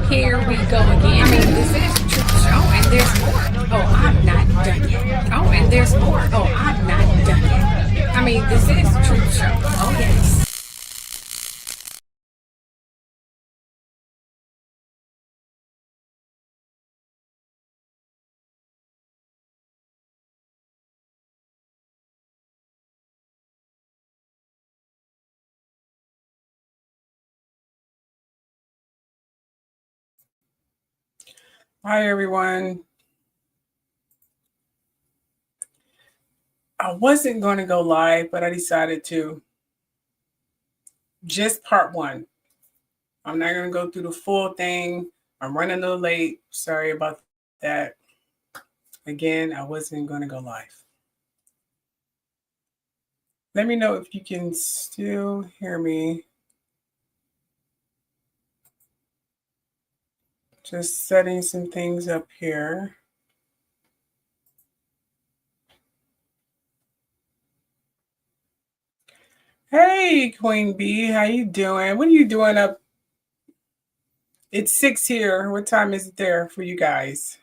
Here we go again. I mean, this is the truth show, and there's more. Oh, I'm not done yet. Oh, and there's more. Oh, I'm not done yet. I mean, this is the truth show. Oh, yes. Hi, everyone. I wasn't going to go live, but I decided to. Just part one. I'm not going to go through the full thing. I'm running a little late. Sorry about that. Again, I wasn't going to go live. Let me know if you can still hear me. Just setting some things up here. Hey, Queen Bee, how you doing? What are you doing up? It's 6 here. What time is it there for you guys?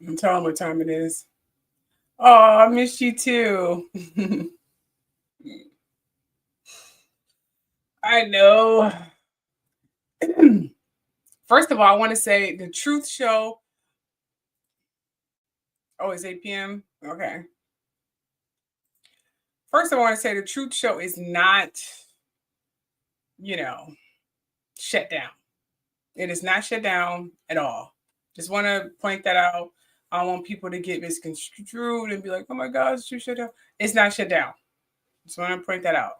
I'm telling what time it is. Oh, I missed you too. I know. First of all, I want to say the truth show. Oh, it's 8 p.m. Okay. First, I want to say the truth show is not, shut down. It is not shut down at all. Just want to point that out. I don't want people to get misconstrued and be like, oh my God, it's shut down. It's not shut down. Just want to point that out.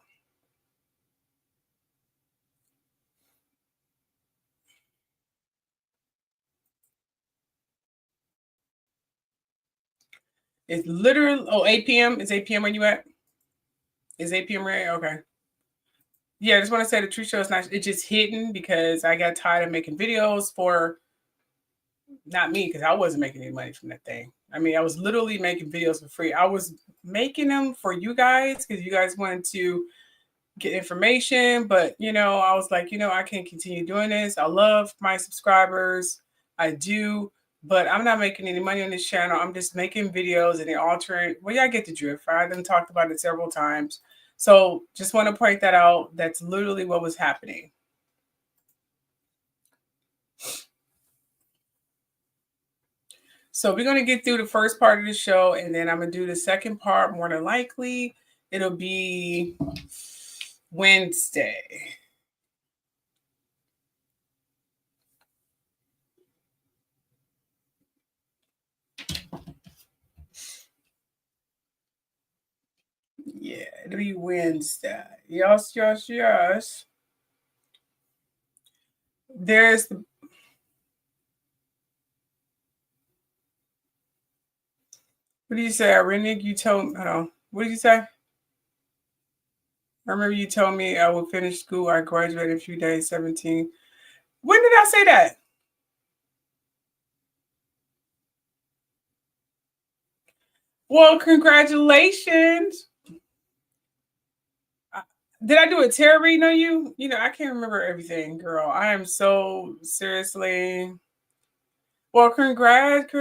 It's literally, 8 p.m. Is 8 p.m. where you at? Is 8 p.m. right? Okay. Yeah, I just want to say the truth show is not, it's just hidden because I got tired of making videos for, not me, because I wasn't making any money from that thing. I mean, I was literally making videos for free. I was making them for you guys because you guys wanted to get information, but I was like, I can't continue doing this. I love my subscribers. I do, but I'm not making any money on this channel. I'm just making videos and they're altering. Well, yeah, I get the drift. I done talked about it several times. So just want to point that out. That's literally what was happening. So we're going to get through the first part of the show, and then I'm going to do the second part. More than likely, it'll be Wednesday. Yeah, it'll be Wednesday. Yes. There's the... What did you say, Rennick? You told me, what did you say? I remember you told me I would finish school. I graduated in a few days, 17. When did I say that? Well, congratulations. Did I do a tarot reading on you? I can't remember everything, girl. I am so seriously. Well, congrats.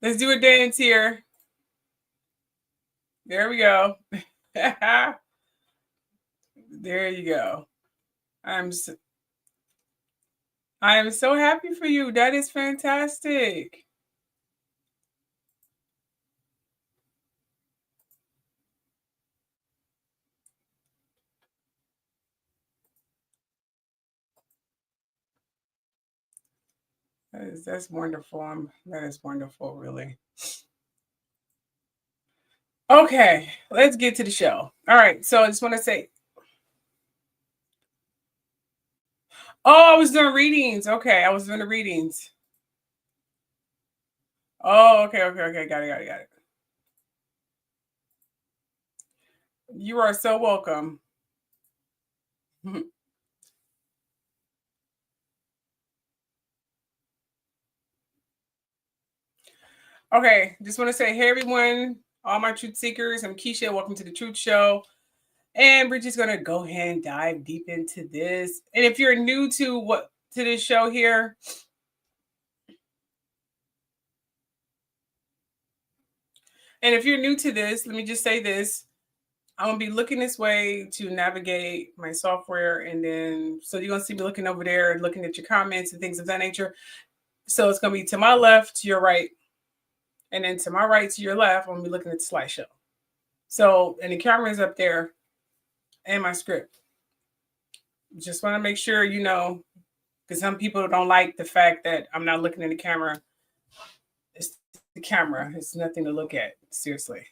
Let's do a dance here. There we go. There you go. I am so happy for you. That is fantastic. That's wonderful. That is wonderful, really. Okay, let's get to the show. All right, so I just want to say, I was doing readings. Okay, I was doing the readings. Oh, okay. Got it. You are so welcome. Okay, just want to say, hey everyone, all my truth seekers, I'm Keisha. Welcome to the Truth Show. And we're just gonna go ahead and dive deep into this. And if you're new to this show here, and if you're new to this, let me just say this. I'm gonna be looking this way to navigate my software, and then so you're gonna see me looking over there and looking at your comments and things of that nature. So it's gonna be to my left, to your right, and then to my right, to your left. I'm gonna be looking at the slideshow. So, and the camera is up there, and my script. Just want to make sure you know, because some people don't like the fact that I'm not looking at the camera. It's the camera. It's nothing to look at. Seriously.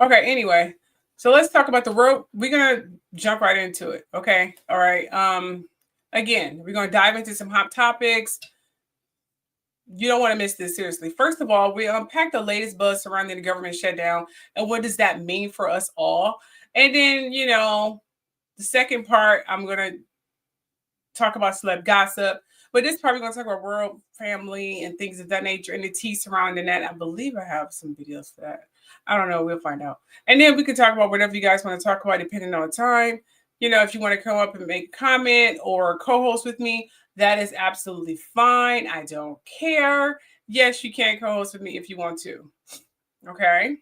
Okay, anyway. So let's talk about the road. We're gonna jump right into it. Okay. All right. Again, we're gonna dive into some hot topics. You don't want to miss this, seriously. First of all, we unpack the latest buzz surrounding the government shutdown and what does that mean for us all. And then, you know, the second part, I'm gonna talk about celeb gossip, but this part we're gonna talk about world family and things of that nature and the tea surrounding that. I believe I have some videos for that. I don't know. We'll find out. And then we can talk about whatever you guys want to talk about, depending on the time. You know, if you want to come up and make a comment or co-host with me, that is absolutely fine. I don't care. Yes, you can co-host with me if you want to. Okay.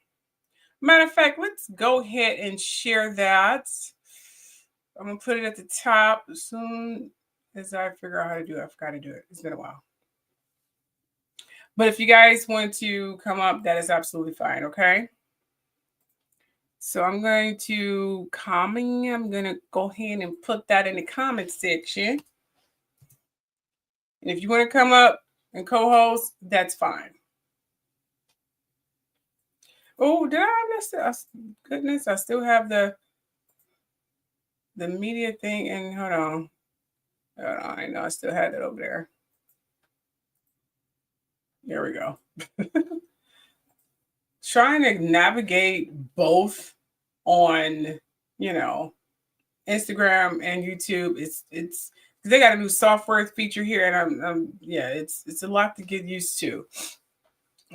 Matter of fact, let's go ahead and share that. I'm going to put it at the top as soon as I figure out how to do it. I forgot to do it. It's been a while. But if you guys want to come up, that is absolutely fine. Okay. So I'm going to comment. I'm going to go ahead and put that in the comment section. And if you want to come up and co-host, that's fine. Oh, did I miss it? Goodness, I still have the media thing. And hold on. I know I still had it over there. There we go. Trying to navigate both on, you know, Instagram and YouTube. It's they got a new software feature here, and I'm yeah, it's a lot to get used to.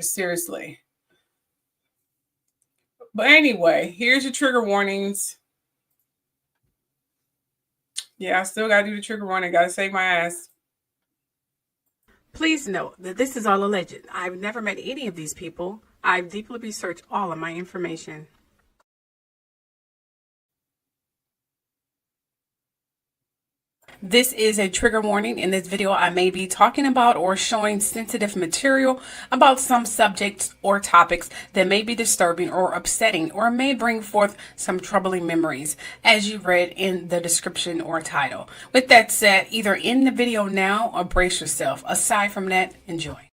Seriously. But anyway, here's your trigger warnings. Yeah, I still gotta do the trigger warning. Gotta save my ass. Please note that this is all alleged. I've never met any of these people. I've deeply researched all of my information. This is a trigger warning. In this video, I may be talking about or showing sensitive material about some subjects or topics that may be disturbing or upsetting or may bring forth some troubling memories, as you read in the description or title. With that said, either end the video now or brace yourself. Aside from that, enjoy.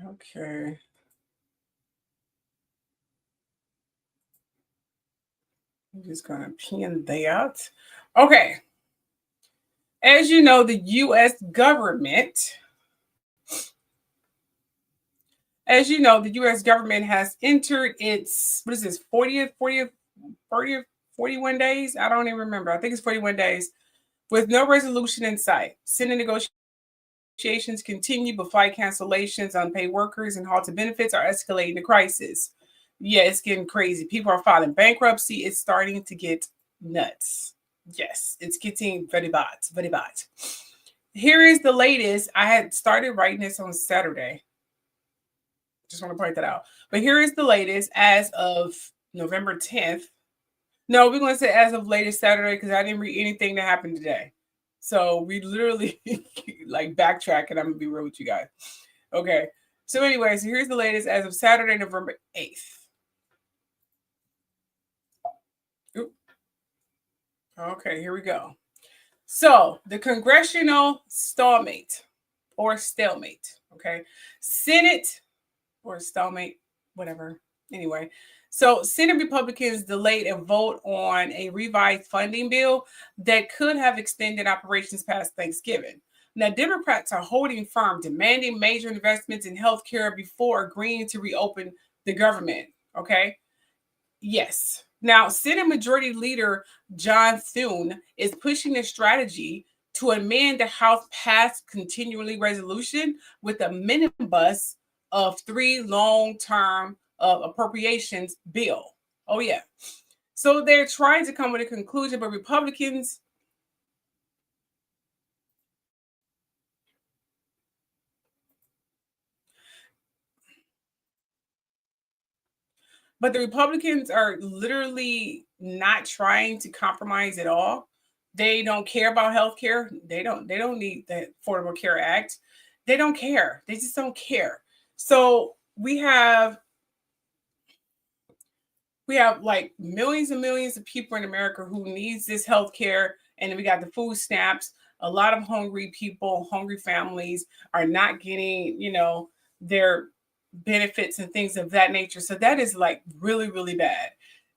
Okay. I'm just gonna pin that. Okay. As you know, the U.S. government, has entered its, what is this, 41 days? I don't even remember. I think it's 41 days with no resolution in sight. Senate negotiations continue, but flight cancellations, unpaid workers, and halted benefits are escalating the crisis. Yeah, it's getting crazy. People are filing bankruptcy. It's starting to get nuts. Yes, it's getting very bad, very bad. Here is the latest. I had started writing this on Saturday. Just want to point that out. But here is the latest as of November 10th. No, we're going to say as of latest Saturday because I didn't read anything that happened today. So we literally like backtrack, and I'm going to be real with you guys. Okay. So anyway, so here's the latest as of Saturday, November 8th. Okay, here we go. So the Congressional Stalemate or Stalemate, okay? Senate or Stalemate, whatever. Anyway, so Senate Republicans delayed a vote on a revised funding bill that could have extended operations past Thanksgiving. Now, Democrats are holding firm, demanding major investments in healthcare before agreeing to reopen the government. Okay. Yes. Now, Senate Majority Leader John Thune is pushing a strategy to amend the House passed continually resolution with a minibus of 3 long-term appropriations bill. Oh, yeah. So they're trying to come with a conclusion, but Republicans But the Republicans are literally not trying to compromise at all. They don't care about health care. They don't need the Affordable Care Act. They don't care. They just don't care. So we have like millions and millions of people in America who needs this health care. And then we got the food stamps. A lot of hungry people, hungry families are not getting, their benefits and things of that nature. So that is like really, really bad.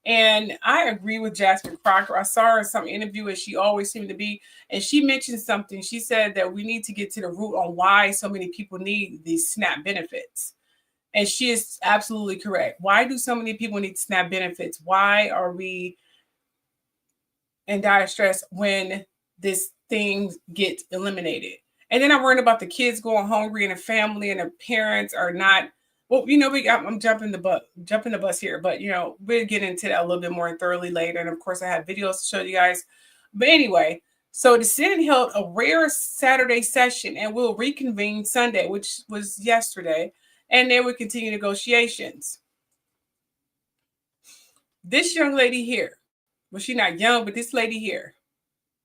And I agree with Jasmine Crocker. I saw her in some interview, as she always seemed to be, and she mentioned something. She said that we need to get to the root on why so many people need these SNAP benefits. And she is absolutely correct. Why do so many people need SNAP benefits? Why are we in dire stress when this thing gets eliminated? And then I'm worried about the kids going hungry and the family and the parents are not. Well, I'm jumping the bus here, but we'll get into that a little bit more thoroughly later. And of course, I have videos to show you guys. But anyway, so the Senate held a rare Saturday session and will reconvene Sunday, which was yesterday, and they will continue negotiations. This young lady here, well, she's not young, but this lady here,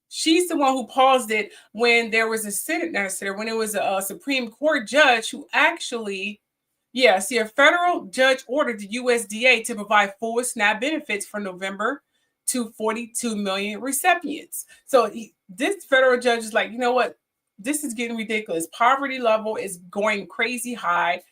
she's the one who paused it when there was when it was a Supreme Court judge who actually, a federal judge ordered the USDA to provide full SNAP benefits for November to 42 million recipients. So this federal judge is like, you know what? This is getting ridiculous. Poverty level is going crazy high.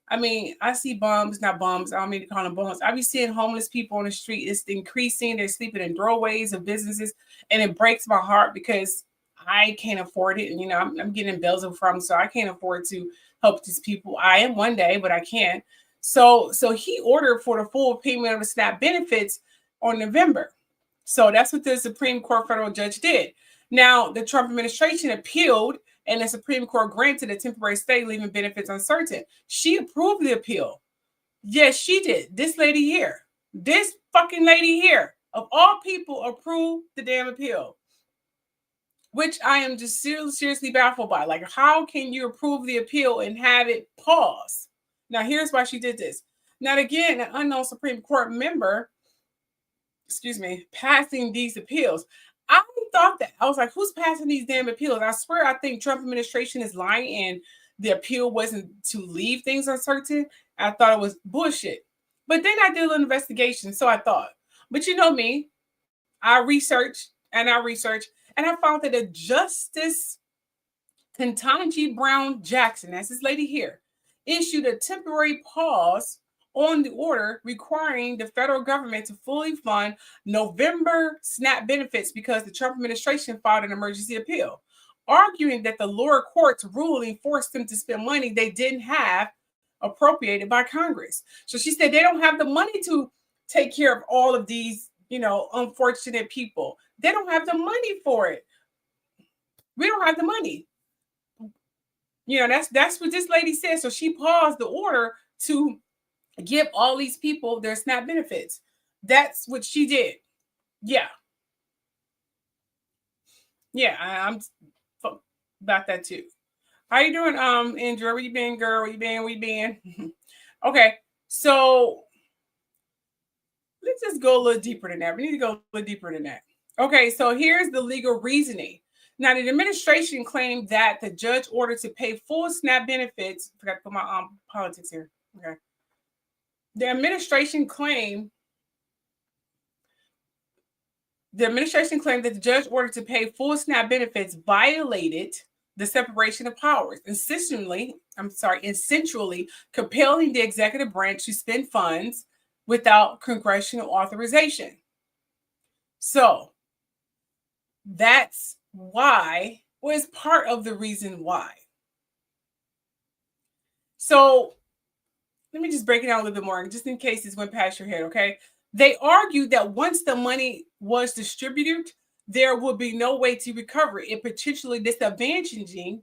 I mean, I see bums, not bums. I don't mean to call them bums. I be seeing homeless people on the street. It's increasing. They're sleeping in doorways of businesses. And it breaks my heart because I can't afford it. And, I'm getting bills from, so I can't afford to help these people. I am one day, but I can't. So he ordered for the full payment of the SNAP benefits on November. So that's what the Supreme Court federal judge did. Now, the Trump administration appealed, and the Supreme Court granted a temporary stay, leaving benefits uncertain. She approved the appeal. Yes, she did. This lady here, this fucking lady here, of all people, approved the damn appeal, which I am just seriously baffled by. Like, how can you approve the appeal and have it pause? Now, here's why she did this. Now, again, an unknown Supreme Court member, passing these appeals. I thought that. I was like, who's passing these damn appeals? I swear, I think Trump administration is lying and the appeal wasn't to leave things uncertain. I thought it was bullshit. But then I did a little investigation, so I thought. But you know me, I researched, and I found that a Justice Ketanji Brown Jackson, that's this lady here, issued a temporary pause on the order requiring the federal government to fully fund November SNAP benefits because the Trump administration filed an emergency appeal, arguing that the lower court's ruling forced them to spend money they didn't have appropriated by Congress. So she said they don't have the money to take care of all of these, unfortunate people. They don't have the money for it. We don't have the money. That's what this lady said. So she paused the order to give all these people their SNAP benefits. That's what she did. Yeah. Yeah, I'm about that too. How you doing, Andrew? Where you been, girl? Where you been? Okay, so let's just go a little deeper than that. We need to go a little deeper than that. Okay, so here's the legal reasoning. Now, the administration claimed that the judge ordered to pay full SNAP benefits. I forgot to put my politics here. Okay. The administration claimed that the judge ordered to pay full SNAP benefits violated the separation of powers, essentially compelling the executive branch to spend funds without congressional authorization. So that's why was part of the reason why. So let me just break it down a little bit more, just in case this went past your head, okay? They argued that once the money was distributed, there would be no way to recover it, potentially disadvantaging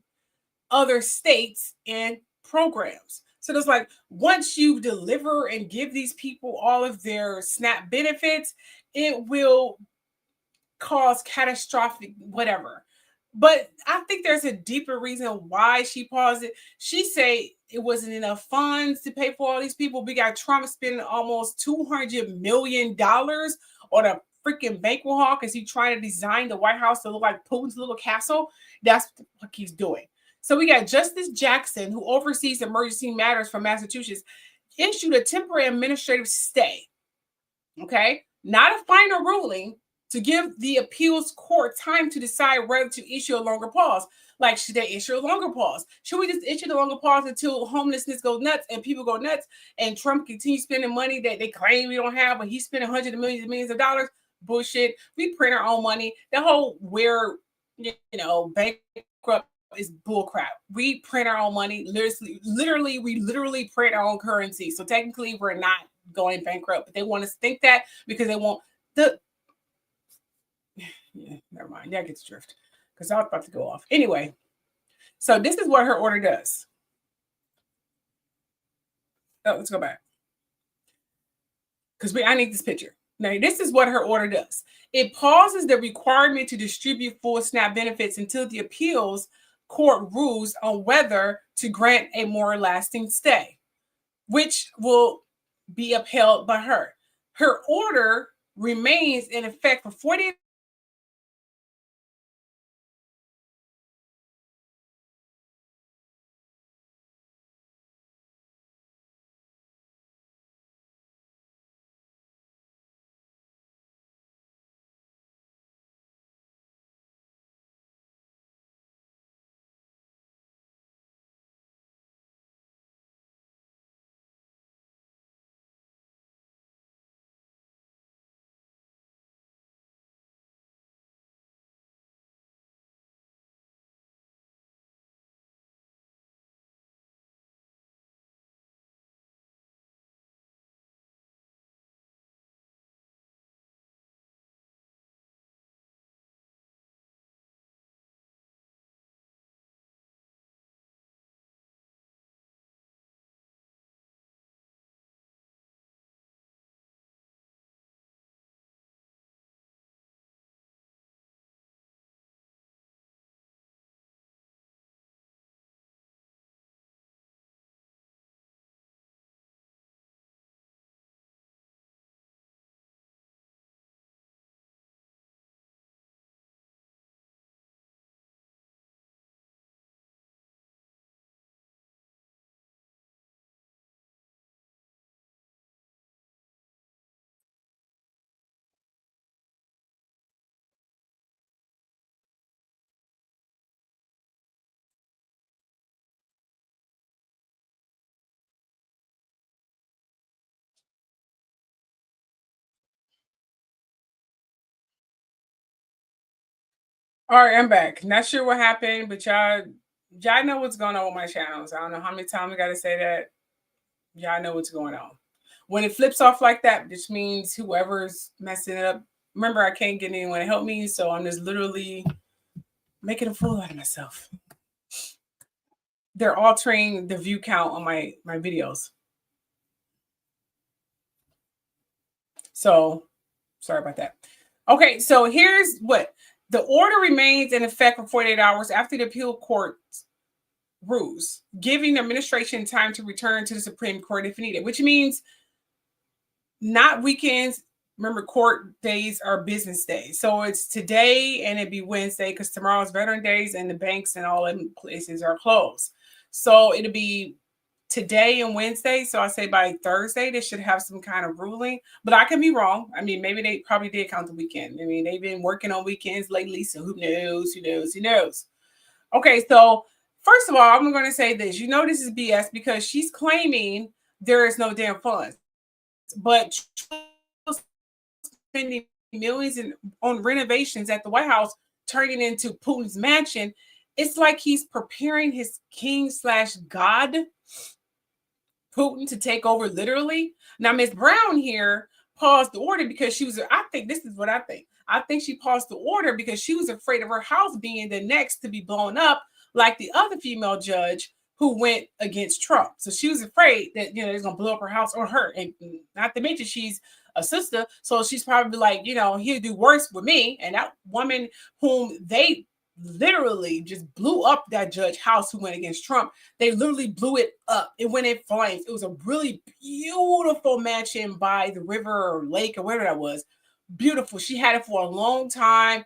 other states and programs. So there's like, once you deliver and give these people all of their SNAP benefits, it will cause catastrophic whatever. But I think there's a deeper reason why she paused it. She say it wasn't enough funds to pay for all these people. We got Trump spending almost $200 million on a freaking banquet hall because he's trying to design the White House to look like Putin's little castle. That's what he's doing. So we got Justice Jackson, who oversees emergency matters from Massachusetts, issued a temporary administrative stay. Okay, not a final ruling, to give the appeals court time to decide whether to issue a longer pause. Like, should they issue a longer pause? Should we just issue the longer pause until homelessness goes nuts and people go nuts and Trump continues spending money that they claim we don't have, but he's spending hundreds of millions and millions of dollars? Bullshit. We print our own money. The whole bankrupt is bullcrap. We print our own money. Literally print our own currency. So technically we're not going bankrupt, but they want us to think that because they want the never mind. That gets drift because I was about to go off. Anyway, so this is what her order does. Oh, let's go back because I need this picture. Now, this is what her order does. It pauses the requirement to distribute full SNAP benefits until the appeals court rules on whether to grant a more lasting stay, which will be upheld by her. Her order remains in effect for 48 All right, I'm back. Not sure what happened, but y'all know what's going on with my channels. I don't know how many times I got to say that. Y'all know what's going on. When it flips off like that, which means whoever's messing it up. Remember, I can't get anyone to help me, so I'm just literally making a fool out of myself. They're altering the view count on my videos. So, sorry about that. Okay, so here's what. The order remains in effect for 48 hours after the appeal court rules, giving the administration time to return to the Supreme Court if needed, which means not weekends. Remember, court days are business days. So it's today and it'd be Wednesday because tomorrow's Veteran Days and the banks and all them places are closed. So it'll be today and Wednesday. So I say by Thursday, they should have some kind of ruling, but I can be wrong. I mean, maybe they probably did count the weekend. I mean, they've been working on weekends lately. So who knows? Okay. So first of all, I'm going to say this, this is BS because she's claiming there is no damn funds, but spending millions on renovations at the White House turning into Putin's mansion, it's like he's preparing his king/god Putin to take over literally. Now, Miss Brown here paused the order because she was, I think this is what I think. I think she paused the order because she was afraid of her house being the next to be blown up like the other female judge who went against Trump. So she was afraid that, it's going to blow up her house or her. And not to mention she's a sister. So she's probably like, he'll do worse with me. And that woman whom they literally just blew up, that judge house who went against Trump, they literally blew it up. It went in flames. It was a really beautiful mansion by the river or lake or whatever that was. Beautiful. She had it for a long time.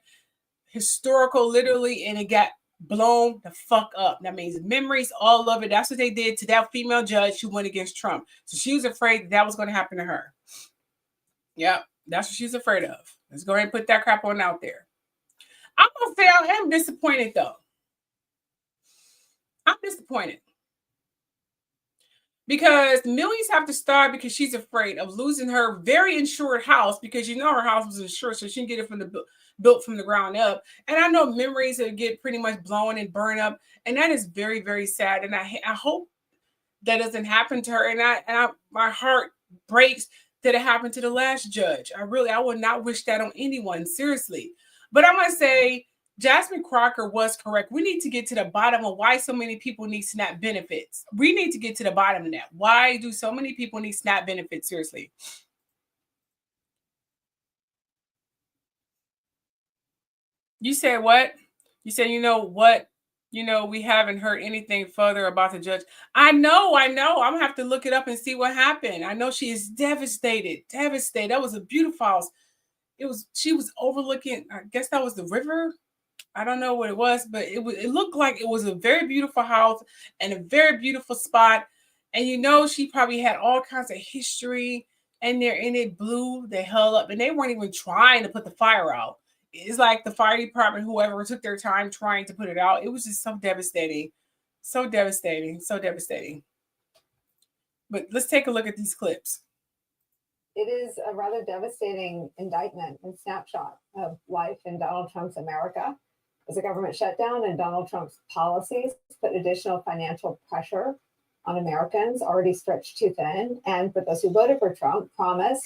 Historical, literally, and it got blown the fuck up. That means memories, all of it. That's what they did to that female judge who went against Trump. So she was afraid that was going to happen to her. Yep, that's what she's afraid of. Let's go ahead and put that crap on out there. I'm going to say I am disappointed, though. I'm disappointed. Because millions have to start because she's afraid of losing her very insured house because her house was insured, so she can get it built from the ground up. And I know memories that get pretty much blown and burned up, and that is very, very sad. And I hope that doesn't happen to her. And my heart breaks that it happened to the last judge. I would not wish that on anyone, seriously. But I'm going to say Jasmine Crocker was correct. We need to get to the bottom of why so many people need SNAP benefits. We need to get to the bottom of that. Why do so many people need SNAP benefits? Seriously. You said what? You said, what? We haven't heard anything further about the judge. I know. I'm going to have to look it up and see what happened. I know she is devastated. That was a beautiful house. She was overlooking, I guess that was the river. I don't know what it was, but it looked like it was a very beautiful house and a very beautiful spot. And she probably had all kinds of history and it blew the hell up. And they weren't even trying to put the fire out. It's like the fire department, whoever took their time trying to put it out. It was just so devastating. So devastating. So devastating. But let's take a look at these clips. It is a rather devastating indictment and snapshot of life in Donald Trump's America as a government shutdown and Donald Trump's policies put additional financial pressure on Americans already stretched too thin. And for those who voted for Trump, promise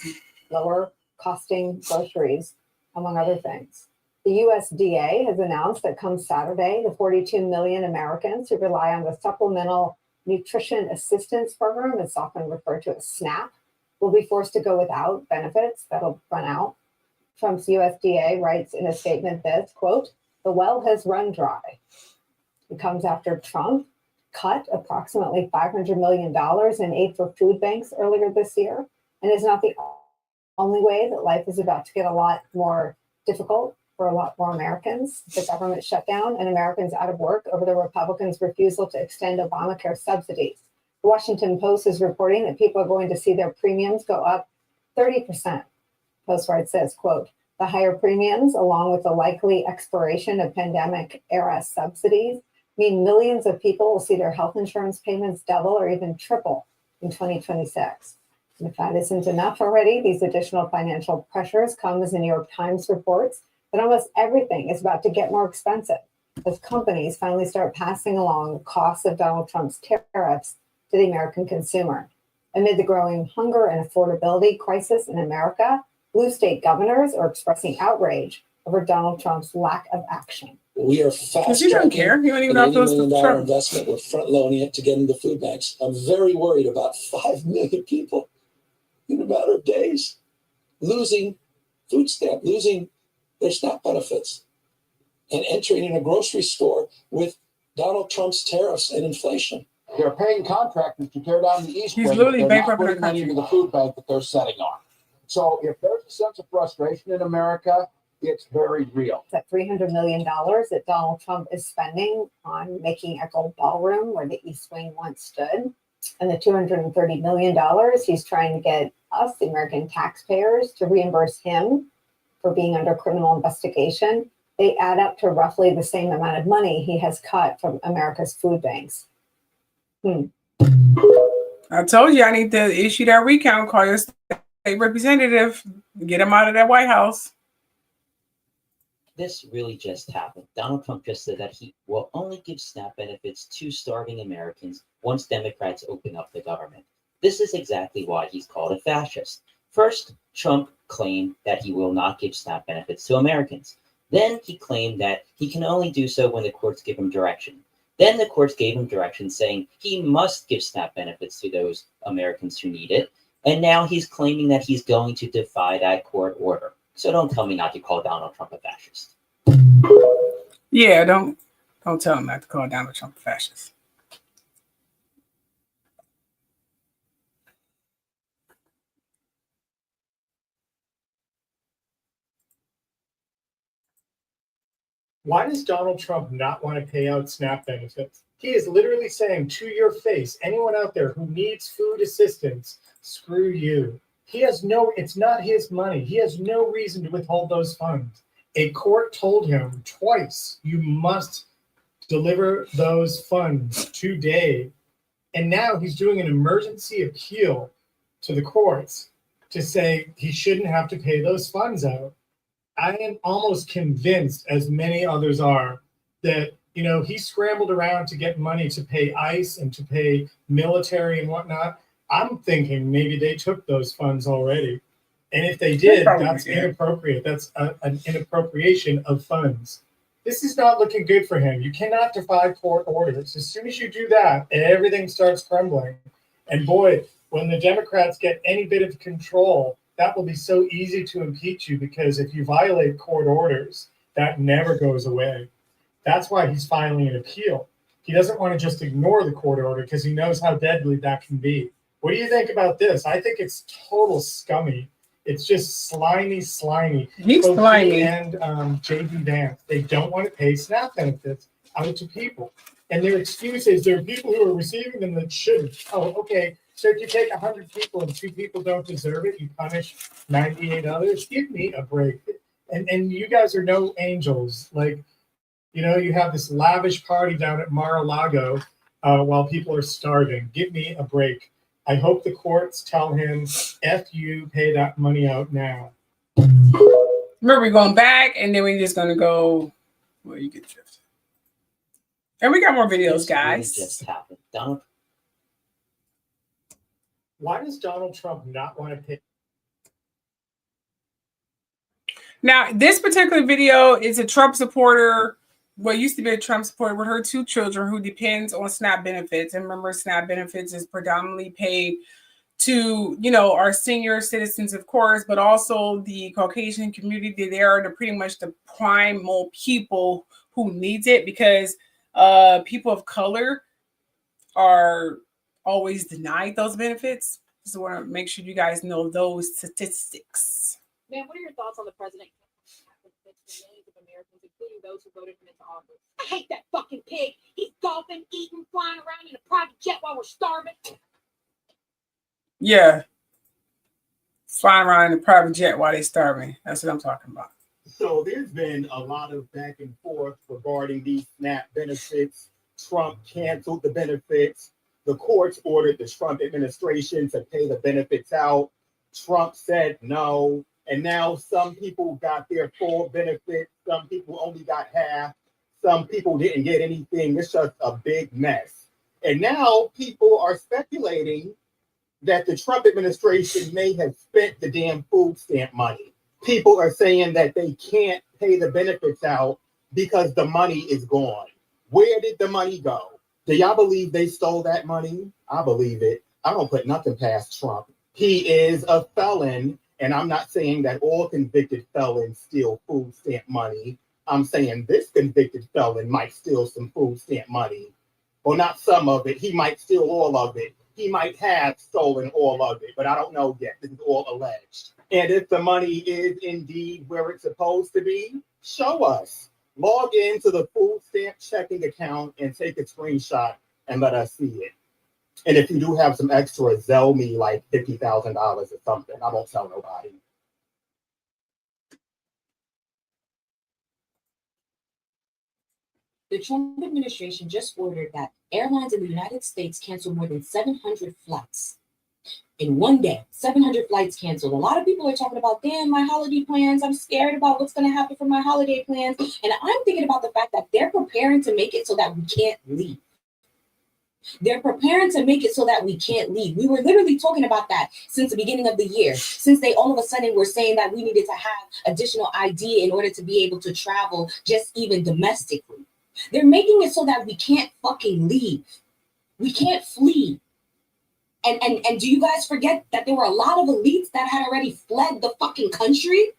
lower costing groceries, among other things. The USDA has announced that come Saturday, the 42 million Americans who rely on the Supplemental Nutrition Assistance Program, it's often referred to as SNAP, will be forced to go without benefits that'll run out. Trump's USDA writes in a statement this, quote, "The well has run dry." It comes after Trump cut approximately $500 million in aid for food banks earlier this year, and is not the only way that life is about to get a lot more difficult for a lot more Americans. The government shutdown and Americans out of work over the Republicans' refusal to extend Obamacare subsidies. The Washington Post is reporting that people are going to see their premiums go up 30%. Post writes this, quote, "The higher premiums, along with the likely expiration of pandemic-era subsidies, mean millions of people will see their health insurance payments double or even triple in 2026. And if that isn't enough already, these additional financial pressures come as the New York Times reports that almost everything is about to get more expensive as companies finally start passing along the costs of Donald Trump's tariffs to the American consumer. Amid the growing hunger and affordability crisis in America, blue state governors are expressing outrage over Donald Trump's lack of action. We are fast You don't care. You don't even know if it was $80 the million Trump investment. We're front loading it to get into food banks. I'm very worried about 5 million people in a matter of days losing food stamp, losing their SNAP benefits, and entering in a grocery store with Donald Trump's tariffs and inflation. They're paying contractors to tear down the East He's Wing. literally They're not bankrupting putting the money country. into the food bank that they're setting on. So if there's a sense of frustration in America, it's very real. That $300 million that Donald Trump is spending on making a gold ballroom where the East Wing once stood, and the $230 million he's trying to get us, the American taxpayers, to reimburse him for being under criminal investigation, they add up to roughly the same amount of money he has cut from America's food banks. I told you I need to issue that recount, call your state representative, get him out of that White House. this really just happened. Donald Trump just said that he will only give SNAP benefits to starving Americans once Democrats open up the government. This is exactly why he's called a fascist. First, Trump claimed that he will not give SNAP benefits to Americans. Then he claimed that he can only do so when the courts give him direction. Then the courts gave him direction saying he must give SNAP benefits to those Americans who need it. And now he's claiming that he's going to defy that court order. So don't tell me not to call Donald Trump a fascist. Yeah, don't tell him not to call Donald Trump a fascist. Why does Donald Trump not want to pay out SNAP benefits? He is literally saying to your face, anyone out there who needs food assistance, screw you. It's not his money. He has no reason to withhold those funds. A court told him twice, you must deliver those funds today. And now he's doing an emergency appeal to the courts to say he shouldn't have to pay those funds out. I am almost convinced, as many others are, that he scrambled around to get money to pay ICE and to pay military and whatnot. I'm thinking maybe they took those funds already. And if they did, that's inappropriate. That's an inappropriation of funds. This is not looking good for him. You cannot defy court orders. As soon as you do that, everything starts crumbling. And boy, when the Democrats get any bit of control, that will be so easy to impeach you, because if you violate court orders, that never goes away. That's why he's filing an appeal. He doesn't want to just ignore the court order because he knows how deadly that can be. What do you think about this? I think it's total scummy. It's just slimy. He's Both slimy. he and J.D. Vance, they don't want to pay SNAP benefits out to people. And their excuse is there are people who are receiving them that shouldn't. Oh, okay. So if you take 100 people and 2 people don't deserve it, you punish 98 others? Give me a break. And you guys are no angels. You have this lavish party down at Mar-a-Lago while people are starving. Give me a break. I hope the courts tell him, F you, pay that money out now. Remember, we're going back, and then we're just going to go, well, you get the drift. And we got more videos, guys. Really just happened. Donald. Why does Donald Trump not want to pay? Now, this particular video is a Trump supporter, what used to be a Trump supporter with her 2 children who depends on SNAP benefits. And remember, SNAP benefits is predominantly paid to, our senior citizens, of course, but also the Caucasian community. They are pretty much the primal people who needs it, because people of color are always denied those benefits. So I want to make sure you guys know those statistics. Man, what are your thoughts on the president millions of Americans, including those who voted him into office? I hate that fucking pig. He's golfing, eating, flying around in a private jet while we're starving. Yeah. Flying around in a private jet while they're starving. That's what I'm talking about. So there's been a lot of back and forth regarding these SNAP benefits. Trump canceled the benefits. The courts ordered the Trump administration to pay the benefits out. Trump said no. And now some people got their full benefit. Some people only got half. Some people didn't get anything. It's just a big mess. And now people are speculating that the Trump administration may have spent the damn food stamp money. People are saying that they can't pay the benefits out because the money is gone. Where did the money go? Do y'all believe they stole that money? I believe it. I don't put nothing past Trump. He is a felon, and I'm not saying that all convicted felons steal food stamp money. I'm saying this convicted felon might steal some food stamp money. Well, not some of it. He might steal all of it. He might have stolen all of it, but I don't know yet. This is all alleged. And if the money is indeed where it's supposed to be, show us. Log into the food stamp checking account and take a screenshot and let us see it. And if you do have some extra, Zelle me like $50,000 or something. I won't tell nobody. The Trump administration just ordered that airlines in the United States cancel more than 700 flights. In one day, 700 flights canceled. A lot of people are talking about, damn, my holiday plans. I'm scared about what's going to happen for my holiday plans. And I'm thinking about the fact that they're preparing to make it so that we can't leave. They're preparing to make it so that we can't leave. We were literally talking about that since the beginning of the year, since they all of a sudden were saying that we needed to have additional ID in order to be able to travel, just even domestically. They're making it so that we can't fucking leave. We can't flee. And do you guys forget that there were a lot of elites that had already fled the fucking country?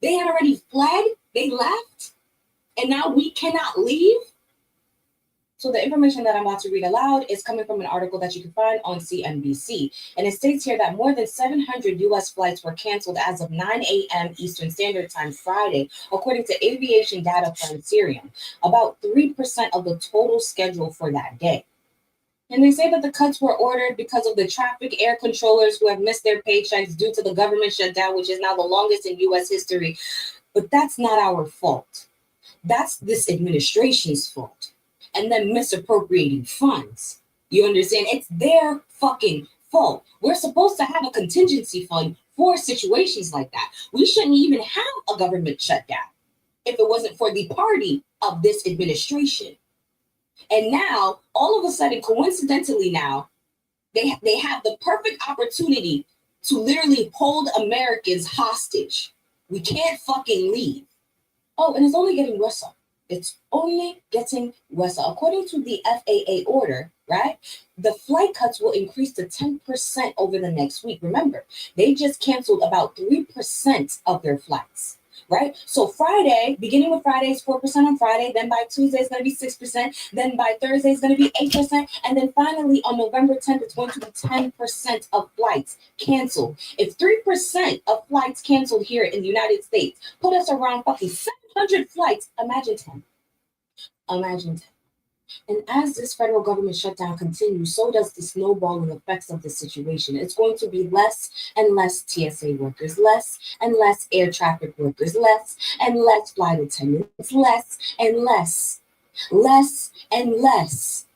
They had already fled. They left. And now we cannot leave. So the information that I'm about to read aloud is coming from an article that you can find on CNBC. And it states here that more than 700 U.S. flights were canceled as of 9 a.m. Eastern Standard Time Friday, according to aviation data from Sirium, about 3% of the total schedule for that day. And they say that the cuts were ordered because of the traffic air controllers who have missed their paychecks due to the government shutdown, which is now the longest in U.S. history. But that's not our fault. That's this administration's fault. And then misappropriating funds. You understand? It's their fucking fault. We're supposed to have a contingency fund for situations like that. We shouldn't even have a government shutdown if it wasn't for the party of this administration. And now, all of a sudden, coincidentally now, they have the perfect opportunity to literally hold Americans hostage. We can't fucking leave. Oh, and it's only getting worse. It's only getting worse. According to the FAA order, right, the flight cuts will increase to 10% over the next week. Remember, they just canceled about 3% of their flights. Right? So Friday, beginning with Friday is 4% on Friday. Then by Tuesday, it's going to be 6%. Then by Thursday, it's going to be 8%. And then finally on November 10th, it's going to be 10% of flights canceled. If 3% of flights canceled here in the United States put us around fucking 700 flights, imagine 10. Imagine 10. And as this federal government shutdown continues, so does the snowballing effects of the situation. It's going to be less and less TSA workers, less and less air traffic workers, less and less flight attendants, less and less, less and less,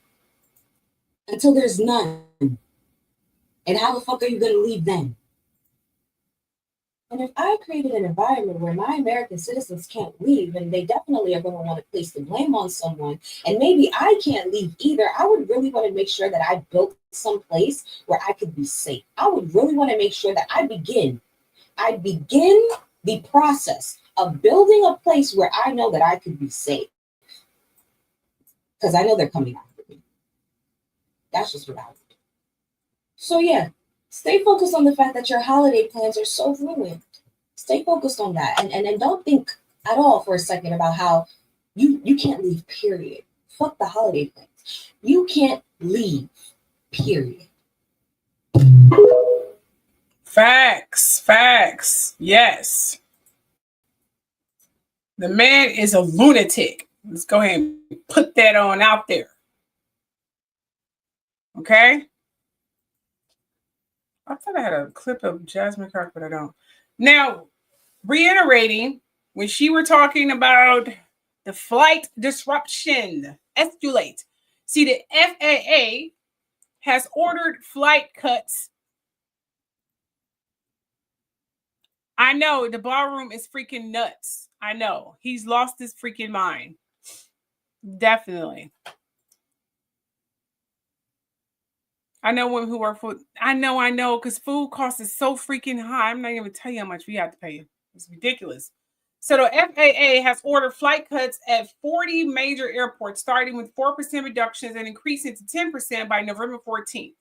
until there's none. And how the fuck are you going to leave then? And if I created an environment where my American citizens can't leave, and they definitely are going to want to place the blame on someone, and maybe I can't leave either, I would really want to make sure that I built some place where I could be safe. I would really want to make sure that I begin the process of building a place where I know that I could be safe. Because I know they're coming after me. That's just what I would do. So yeah. Stay focused on the fact that your holiday plans are so ruined. Stay focused on that. And don't think at all for a second about how you can't leave, period. Fuck the holiday plans. You can't leave, period. Facts. Yes. The man is a lunatic. Let's go ahead and put that on out there. Okay? I thought I had a clip of Jasmine Clark, but I don't. Now, reiterating, when she were talking about the flight disruption, Escalate. See, the FAA has ordered flight cuts. I know, the ballroom is freaking nuts. I know. He's lost his freaking mind. Definitely. I know women who work for, I know, because food costs is so freaking high. I'm not even tell you how much we have to pay. It's ridiculous. So the FAA has ordered flight cuts at 40 major airports, starting with 4% reductions and increasing to 10% by November 14th.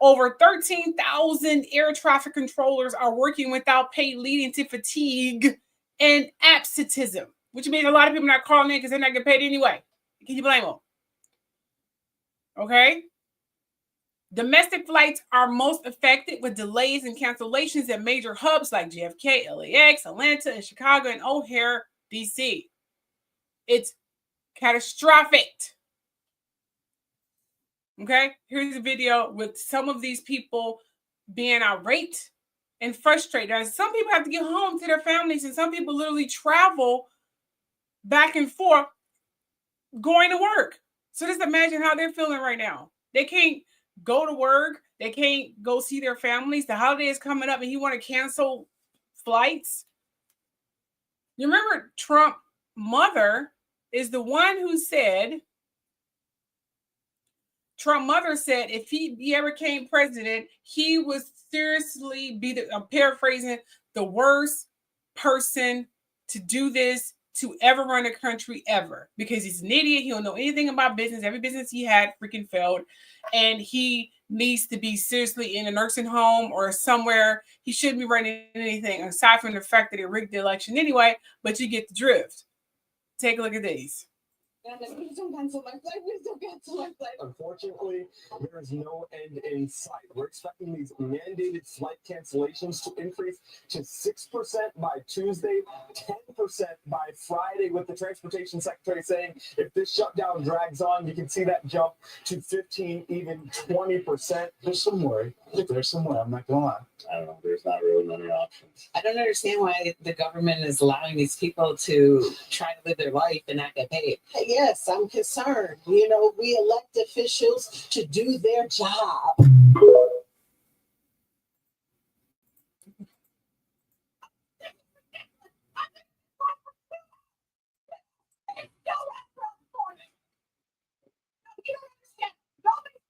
Over 13,000 air traffic controllers are working without pay, leading to fatigue and absenteeism, which means a lot of people are not calling in because they're not getting paid anyway. Can you blame them? Okay? Domestic flights are most affected with delays and cancellations at major hubs like JFK, LAX, Atlanta, and Chicago, and O'Hare, DC. It's catastrophic. Okay, here's a video with some of these people being irate and frustrated. And some people have to get home to their families, and some people literally travel back and forth going to work. So just imagine how they're feeling right now. They can't go to work. They can't go see their families. The holiday is coming up and he want to cancel flights. You remember Trump's mother is the one who said, Trump's mother said if he ever became president, he would seriously be I'm paraphrasing, the worst person to do this, to ever run a country ever, because he's an idiot. He don't know anything about business. Every business he had freaking failed, and he needs to be seriously in a nursing home or somewhere. He shouldn't be running anything aside from the fact that he rigged the election anyway, but you get the drift. Take a look at these. Unfortunately, there is no end in sight. We're expecting these mandated flight cancellations to increase to 6% by Tuesday, 10% by Friday, with the transportation secretary saying if this shutdown drags on, you can see that jump to 15, even 20%. There's some worry. There's some worry. I'm not going to lie. I don't know. There's not really many options. I don't understand why the government is allowing these people to try to live their life and not get paid. Yes, I'm concerned. You know, we elect officials to do their job. Nobody's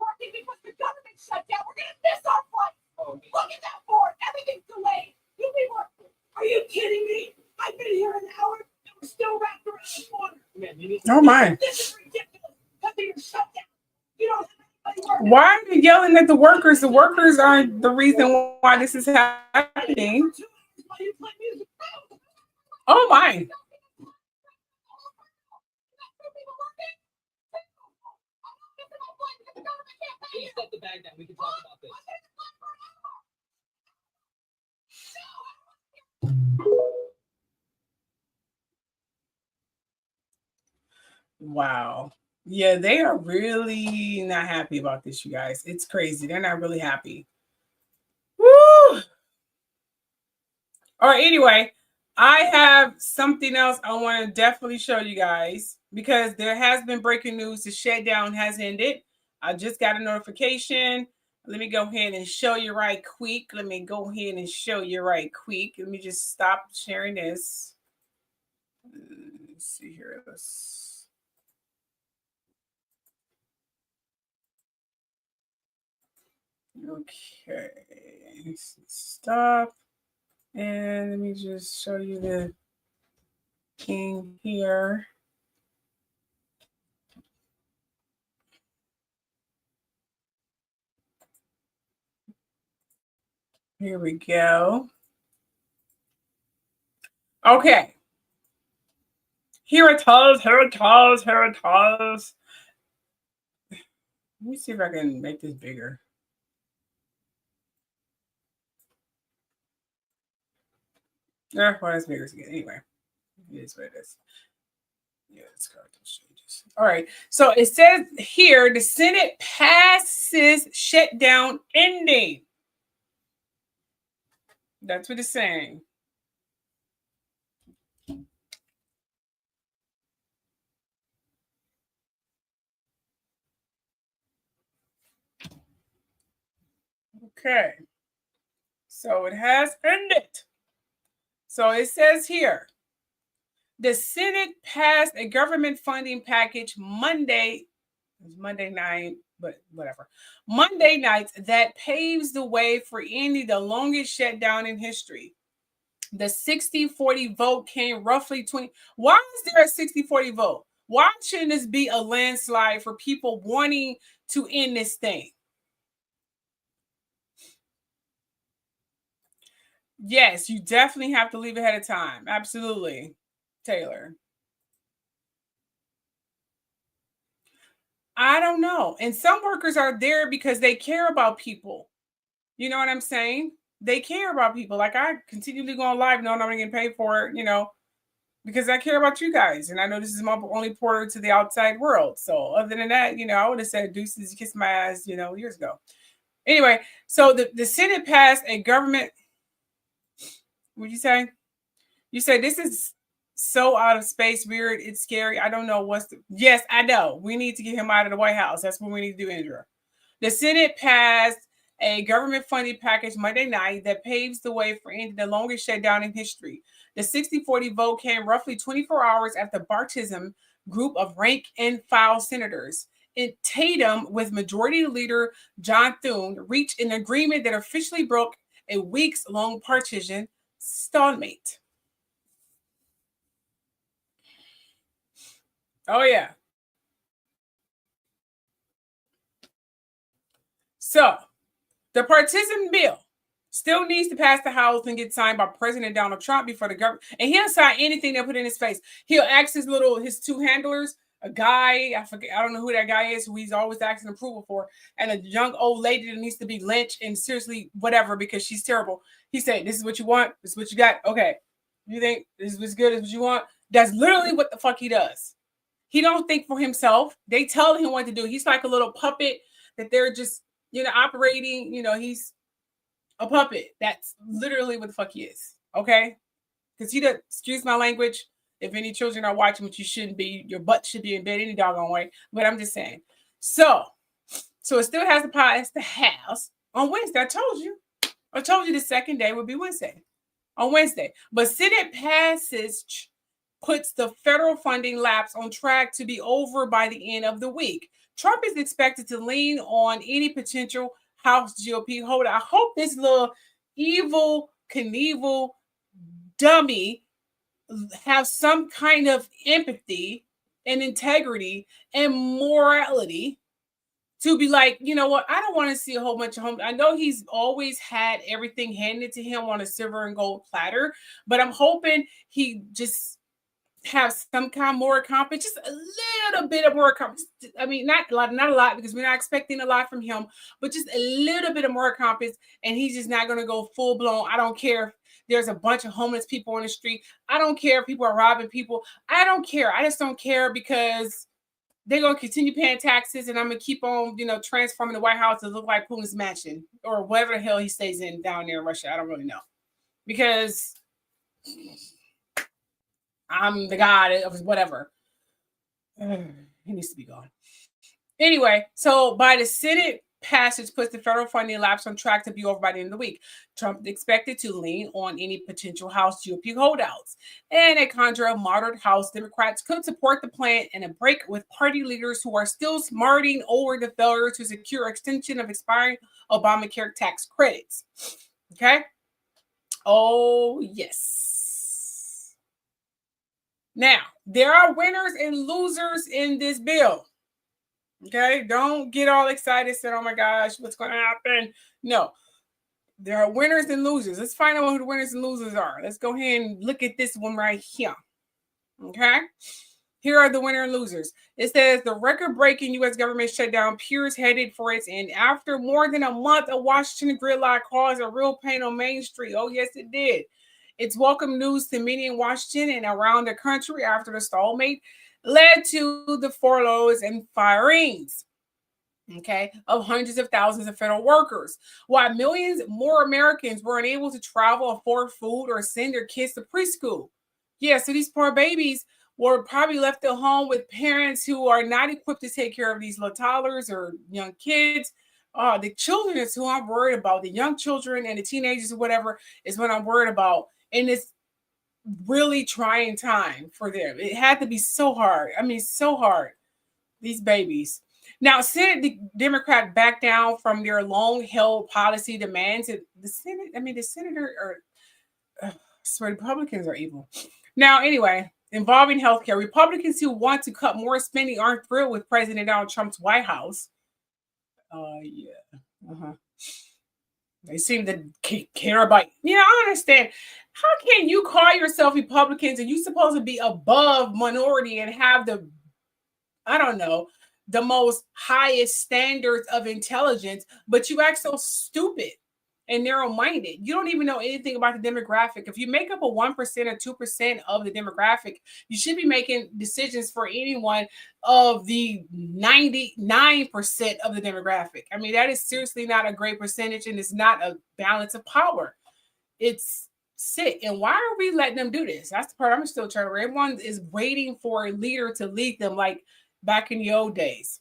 working because the government shut down. We're gonna miss our flight. Look at that board. Everything's delayed. You people are you kidding me? I've been here an hour and we're still wrapped around the corner. Oh my. This is ridiculous because of your shutdown. You don't have anybody working. Why are you yelling at the workers? The workers aren't the reason why this is happening. Oh my. Please set the bag down. We can talk about this. Wow. Yeah, they are really not happy about this, you guys. It's crazy. They're not really happy. Woo! All right, anyway, I have something else I want to definitely show you guys, because there has been breaking news. The shutdown has ended. I just got a notification. Let me go ahead and show you right quick. Let me just stop sharing this. Let's see here. Okay. Stop. And let me just show you the king here. Here we go. Okay. Here it is. Let me see if I can make this bigger. Well, it's bigger again. Anyway, it is what it is. Yeah, it's got those changes. All right. So it says here the Senate passes shutdown ending. That's what it's saying. Okay. So it has ended. So it says here, the Senate passed a government funding package Monday night, but whatever. Monday night that paves the way for ending the longest shutdown in history. The 60-40 vote came roughly 20. Why is there a 60-40 vote? Why shouldn't this be a landslide for people wanting to end this thing? Yes, you definitely have to leave ahead of time. Absolutely, Taylor. I don't know. And some workers are there because they care about people. You know what I'm saying? They care about people. Like I continually go on live knowing I'm going to get paid for it, because I care about you guys. And I know this is my only portal to the outside world. So other than that, I would have said deuces, kiss my ass, years ago. Anyway, so the Senate passed a government. What'd you say? You said this is so out of space, weird. It's scary. I don't know yes, I know. We need to get him out of the White House. That's what we need to do, Andrew. The Senate passed a government funding package Monday night that paves the way for ending the longest shutdown in history. The 60-40 vote came roughly 24 hours after bipartisan group of rank and file senators in tandem with Majority Leader John Thune reached an agreement that officially broke a weeks-long partisan stalemate. Oh, yeah. So, the partisan bill still needs to pass the House and get signed by President Donald Trump before the government. And he'll sign anything they'll put in his face. He'll ask his two handlers, a guy, I don't know who that guy is, who he's always asking approval for, and a young old lady that needs to be lynched and seriously whatever because she's terrible. He said, this is what you want. This is what you got. Okay. You think this is what's good, is what you want? That's literally what the fuck he does. He don't think for himself. They tell him what to do. He's like a little puppet that they're just, operating. He's a puppet. That's literally what the fuck he is. Okay? Because he does, excuse my language, if any children are watching, which you shouldn't be, your butt should be in bed any doggone way. But I'm just saying. So it still has to pass the House on Wednesday. I told you the second day would be Wednesday. On Wednesday. But Senate passage puts the federal funding lapse on track to be over by the end of the week. Trump is expected to lean on any potential House GOP holder. I hope this little evil, Knievel dummy have some kind of empathy and integrity and morality to be like, you know what? I don't want to see a whole bunch of I know he's always had everything handed to him on a silver and gold platter, but I'm hoping he just have some kind more accomplish, just a little bit of more accomplish. I mean, not a lot, because we're not expecting a lot from him, but just a little bit of more accomplish, and he's just not going to go full blown. I don't care if there's a bunch of homeless people on the street. I don't care if people are robbing people. I don't care. I just don't care because they're going to continue paying taxes, and I'm going to keep on, transforming the White House to look like Putin's mansion or whatever the hell he stays in down there in Russia. I don't really know, because I'm the god of whatever. He needs to be gone. Anyway, so by the Senate passage puts the federal funding lapse on track to be over by the end of the week. Trump is expected to lean on any potential House GOP holdouts. And a cadre of moderate House Democrats could support the plan and a break with party leaders who are still smarting over the failure to secure extension of expiring Obamacare tax credits. Okay? Oh, yes. Now, there are winners and losers in this bill. Okay? Don't get all excited, say, oh my gosh, what's going to happen? No. There are winners and losers. Let's find out who the winners and losers are. Let's go ahead and look at this one right here. Okay? Here are the winner and losers. It says the record-breaking U.S. government shutdown appears headed for its end. After more than a month, a Washington gridlock caused a real pain on Main Street. Oh, yes, it did. It's welcome news to many in Washington and around the country after the stalemate led to the furloughs and firings, of hundreds of thousands of federal workers, while millions more Americans were unable to travel, afford food, or send their kids to preschool. Yeah, so these poor babies were probably left at home with parents who are not equipped to take care of these little toddlers or young kids. The children is who I'm worried about. The young children and the teenagers or whatever is what I'm worried about. And it's really trying time for them. It had to be so hard. I mean, so hard. These babies. Now, Senate Democrat backed down from their long-held policy demands. The Republicans are evil. Now, anyway, involving healthcare, Republicans who want to cut more spending aren't thrilled with President Donald Trump's White House. They seem to care about, I understand. How can you call yourself Republicans and you're supposed to be above minority and have the most highest standards of intelligence, but you act so stupid and narrow-minded? You don't even know anything about the demographic. If you make up a 1% or 2% of the demographic, you should be making decisions for anyone of the 99% of the demographic. I mean, that is seriously not a great percentage, and it's not a balance of power. It's sick. And why are we letting them do this? That's the part I'm still trying to read. Everyone is waiting for a leader to lead them like back in the old days.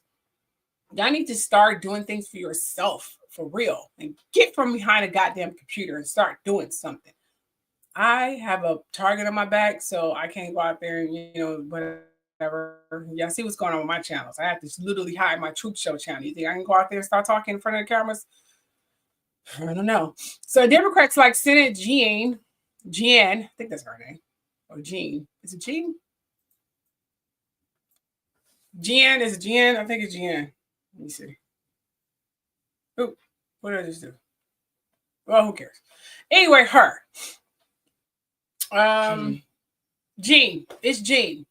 Y'all need to start doing things for yourself, for real, and get from behind a goddamn computer and start doing something. I have a target on my back, so I can't go out there and, you know, whatever. Y'all see what's going on with my channels. I have to literally hide my Truth Show channel. You think I can go out there and start talking in front of the cameras? I don't know. So Democrats like Senate Jean, I think that's her name. Or Jean. Is it Jean? Jean, is it Jean? I think it's Jean. Let me see. Ooh, what did I just do? Well, who cares? Anyway, her. Jean. It's Jean.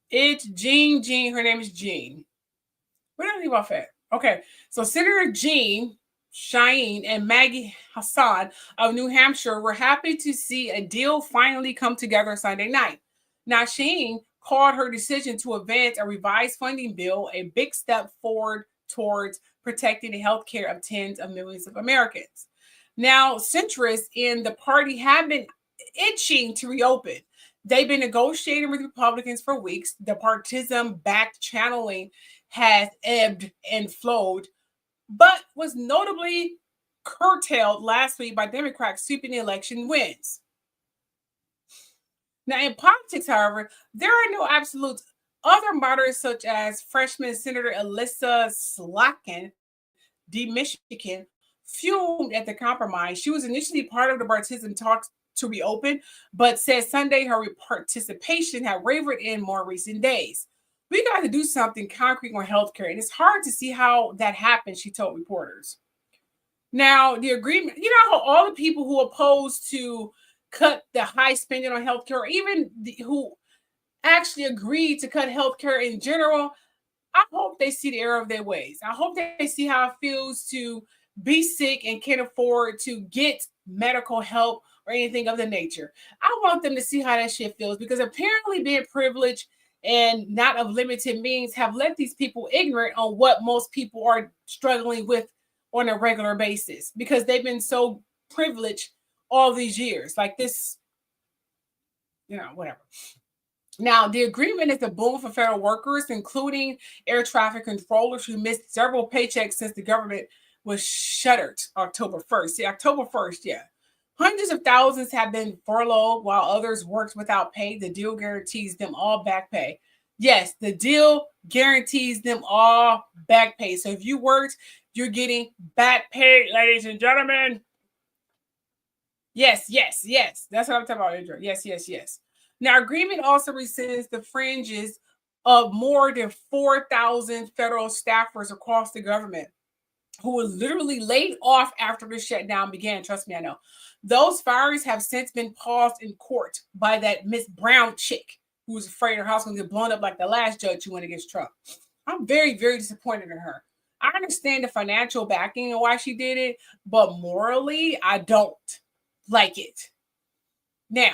It's Jean. Her name is Jean. Where did I leave off at? Okay. So Senator Jean Shaheen and Maggie Hassan of New Hampshire were happy to see a deal finally come together Sunday night. Now, Shaheen called her decision to advance a revised funding bill a big step forward towards protecting the health care of tens of millions of Americans. Now, centrists in the party have been itching to reopen. They've been negotiating with Republicans for weeks. The partisan-backed channeling has ebbed and flowed, but was notably curtailed last week by Democrats sweeping the election wins. Now, in politics, however, there are no absolutes. Other moderates, such as freshman Senator Alyssa Slotkin, D. Michigan, fumed at the compromise. She was initially part of the partisan talks to reopen, but said Sunday her participation had wavered in more recent days. We got to do something concrete on healthcare, and it's hard to see how that happened, she told reporters. Now, the agreement, you know how all the people who opposed to cut the high spending on healthcare, or even who actually agreed to cut healthcare in general, I hope they see the error of their ways. I hope they see how it feels to be sick and can't afford to get medical help or anything of the nature. I want them to see how that shit feels, because apparently being privileged and not of limited means have left these people ignorant on what most people are struggling with on a regular basis, because they've been so privileged all these years. Like this, you know, whatever. Now, the agreement is a boon for federal workers, including air traffic controllers who missed several paychecks since the government was shuttered October 1st. See, October 1st, yeah. Hundreds of thousands have been furloughed while others worked without pay. The deal guarantees them all back pay. Yes, the deal guarantees them all back pay. So if you worked, you're getting back pay, ladies and gentlemen. Yes. That's what I'm talking about, Andrew. Yes. Now, agreement also rescinds the fringes of more than 4,000 federal staffers across the government who were literally laid off after the shutdown began. Trust me, I know. Those firings have since been paused in court by that Miss Brown chick who was afraid her house was going to get blown up like the last judge who went against Trump. I'm very, very disappointed in her. I understand the financial backing and why she did it, but morally, I don't like it. Now,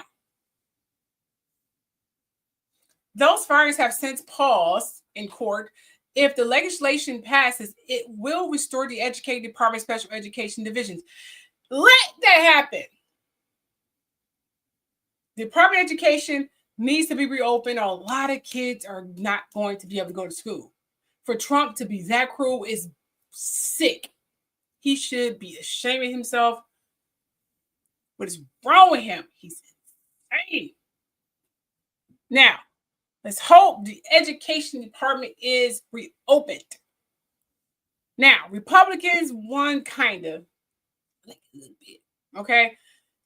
those firings have since paused in court. If the legislation passes, it will restore the Education Department Special Education Divisions. Let that happen. The Department of Education needs to be reopened, or a lot of kids are not going to be able to go to school. For Trump to be that cruel is sick. He should be ashamed of himself. What is wrong with him? He's insane. Now, let's hope the Education Department is reopened. Now, Republicans won kind of, like a little bit, okay?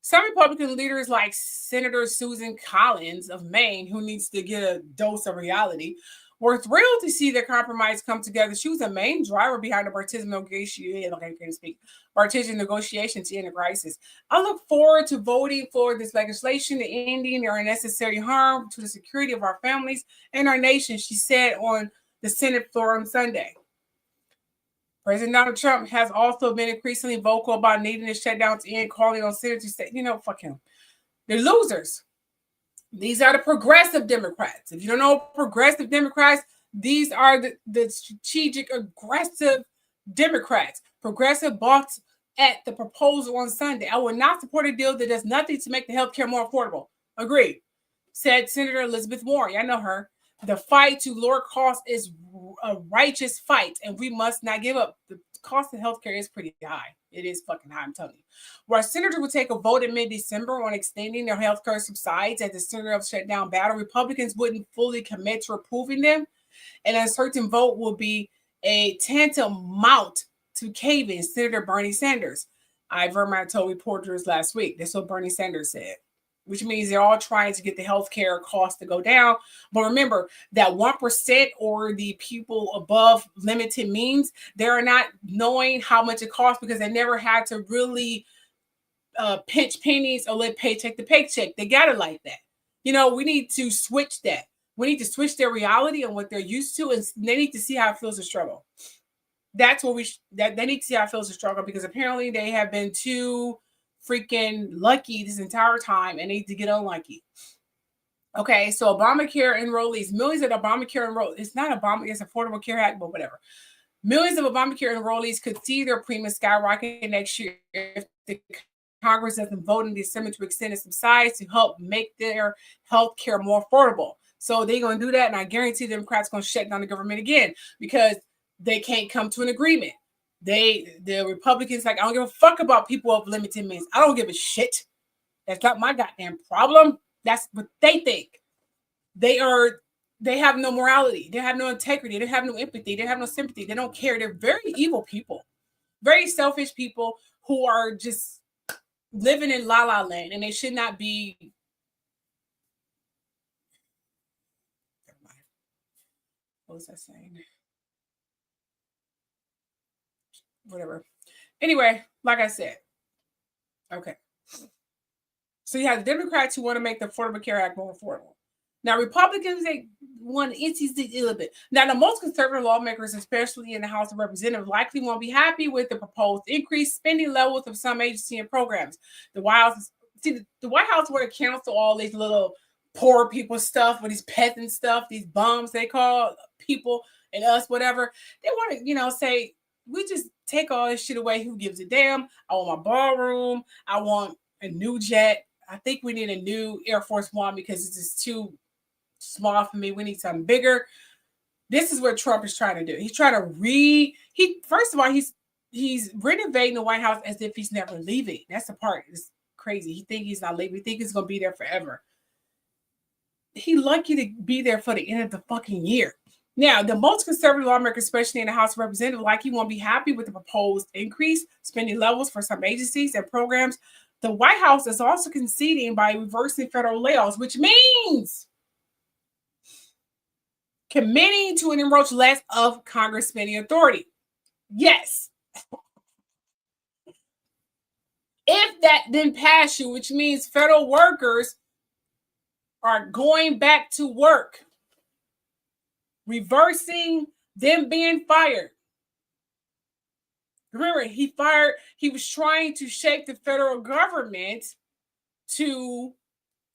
Some Republican leaders like Senator Susan Collins of Maine, who needs to get a dose of reality, were thrilled to see the compromise come together. She was the main driver behind the partisan negotiations to end the crisis. I look forward to voting for this legislation, the ending or unnecessary harm to the security of our families and our nation, she said on the Senate floor on Sunday. President Donald Trump has also been increasingly vocal about needing the shutdown to end, calling on senators to say, you know, fuck him. They're losers. These are the progressive Democrats. If you don't know progressive Democrats, these are the strategic, aggressive Democrats. Progressive balked at the proposal on Sunday. I will not support a deal that does nothing to make the health care more affordable. Agreed, said Senator Elizabeth Warren. I know her. The fight to lower costs is a righteous fight, and we must not give up. The cost of healthcare is pretty high. It is fucking high, I'm telling you. While senators will take a vote in mid-December on extending their healthcare subsidies at the center of shutdown battle, Republicans wouldn't fully commit to approving them, and a certain vote will be a tantamount to caving Senator Bernie Sanders. Vermont told reporters last week. That's what Bernie Sanders said, which means they're all trying to get the healthcare costs to go down. But remember that 1% or the people above limited means, they're not knowing how much it costs because they never had to really pinch pennies or live paycheck to paycheck. They got it like that. You know, we need to switch that. We need to switch their reality on what they're used to, and they need to see how it feels to struggle. That's what they need to see how it feels to struggle, because apparently they have been too freaking lucky this entire time and need to get unlucky. Okay, so Obamacare enrollees, millions of Obamacare enrollees, it's not Obama, it's Affordable Care Act, but whatever. Millions of Obamacare enrollees could see their premiums skyrocket next year if the Congress doesn't vote in December to extend its subsidies to help make their health care more affordable. So they're going to do that, and I guarantee the Democrats going to shut down the government again because they can't come to an agreement. The Republicans like, I don't give a fuck about people of limited means. I don't give a shit. That's not my goddamn problem. That's what they think. They have no morality. They have no integrity. They have no empathy. They have no sympathy. They don't care. They're very evil people, very selfish people who are just living in la la land, and they should not be. What was I saying? Whatever. Anyway, like I said, okay. So you have the Democrats who want to make the Affordable Care Act more affordable. Now, Republicans, they want to inch a little bit. Now, the most conservative lawmakers, especially in the House of Representatives, likely won't be happy with the proposed increased spending levels of some agencies and programs. The White House want to cancel all these little poor people stuff, with these peasant stuff, these bums they call people and us, whatever. They want to, say, we just take all this shit away. Who gives a damn? I want my ballroom. I want a new jet. I think we need a new Air Force One because it's just too small for me. We need something bigger. This is what Trump is trying to do. He's trying to first of all, he's renovating the White House as if he's never leaving. That's the part. It's crazy. He thinks he's not leaving. He thinks he's going to be there forever. He's lucky to be there for the end of the fucking year. Now, the most conservative lawmakers, especially in the House of Representatives, likely won't be happy with the proposed increase spending levels for some agencies and programs. The White House is also conceding by reversing federal layoffs, which means committing to an encroach less of Congress spending authority. Yes. If that didn't pass you, which means federal workers are going back to work, reversing them being fired. Remember, he was trying to shape the federal government to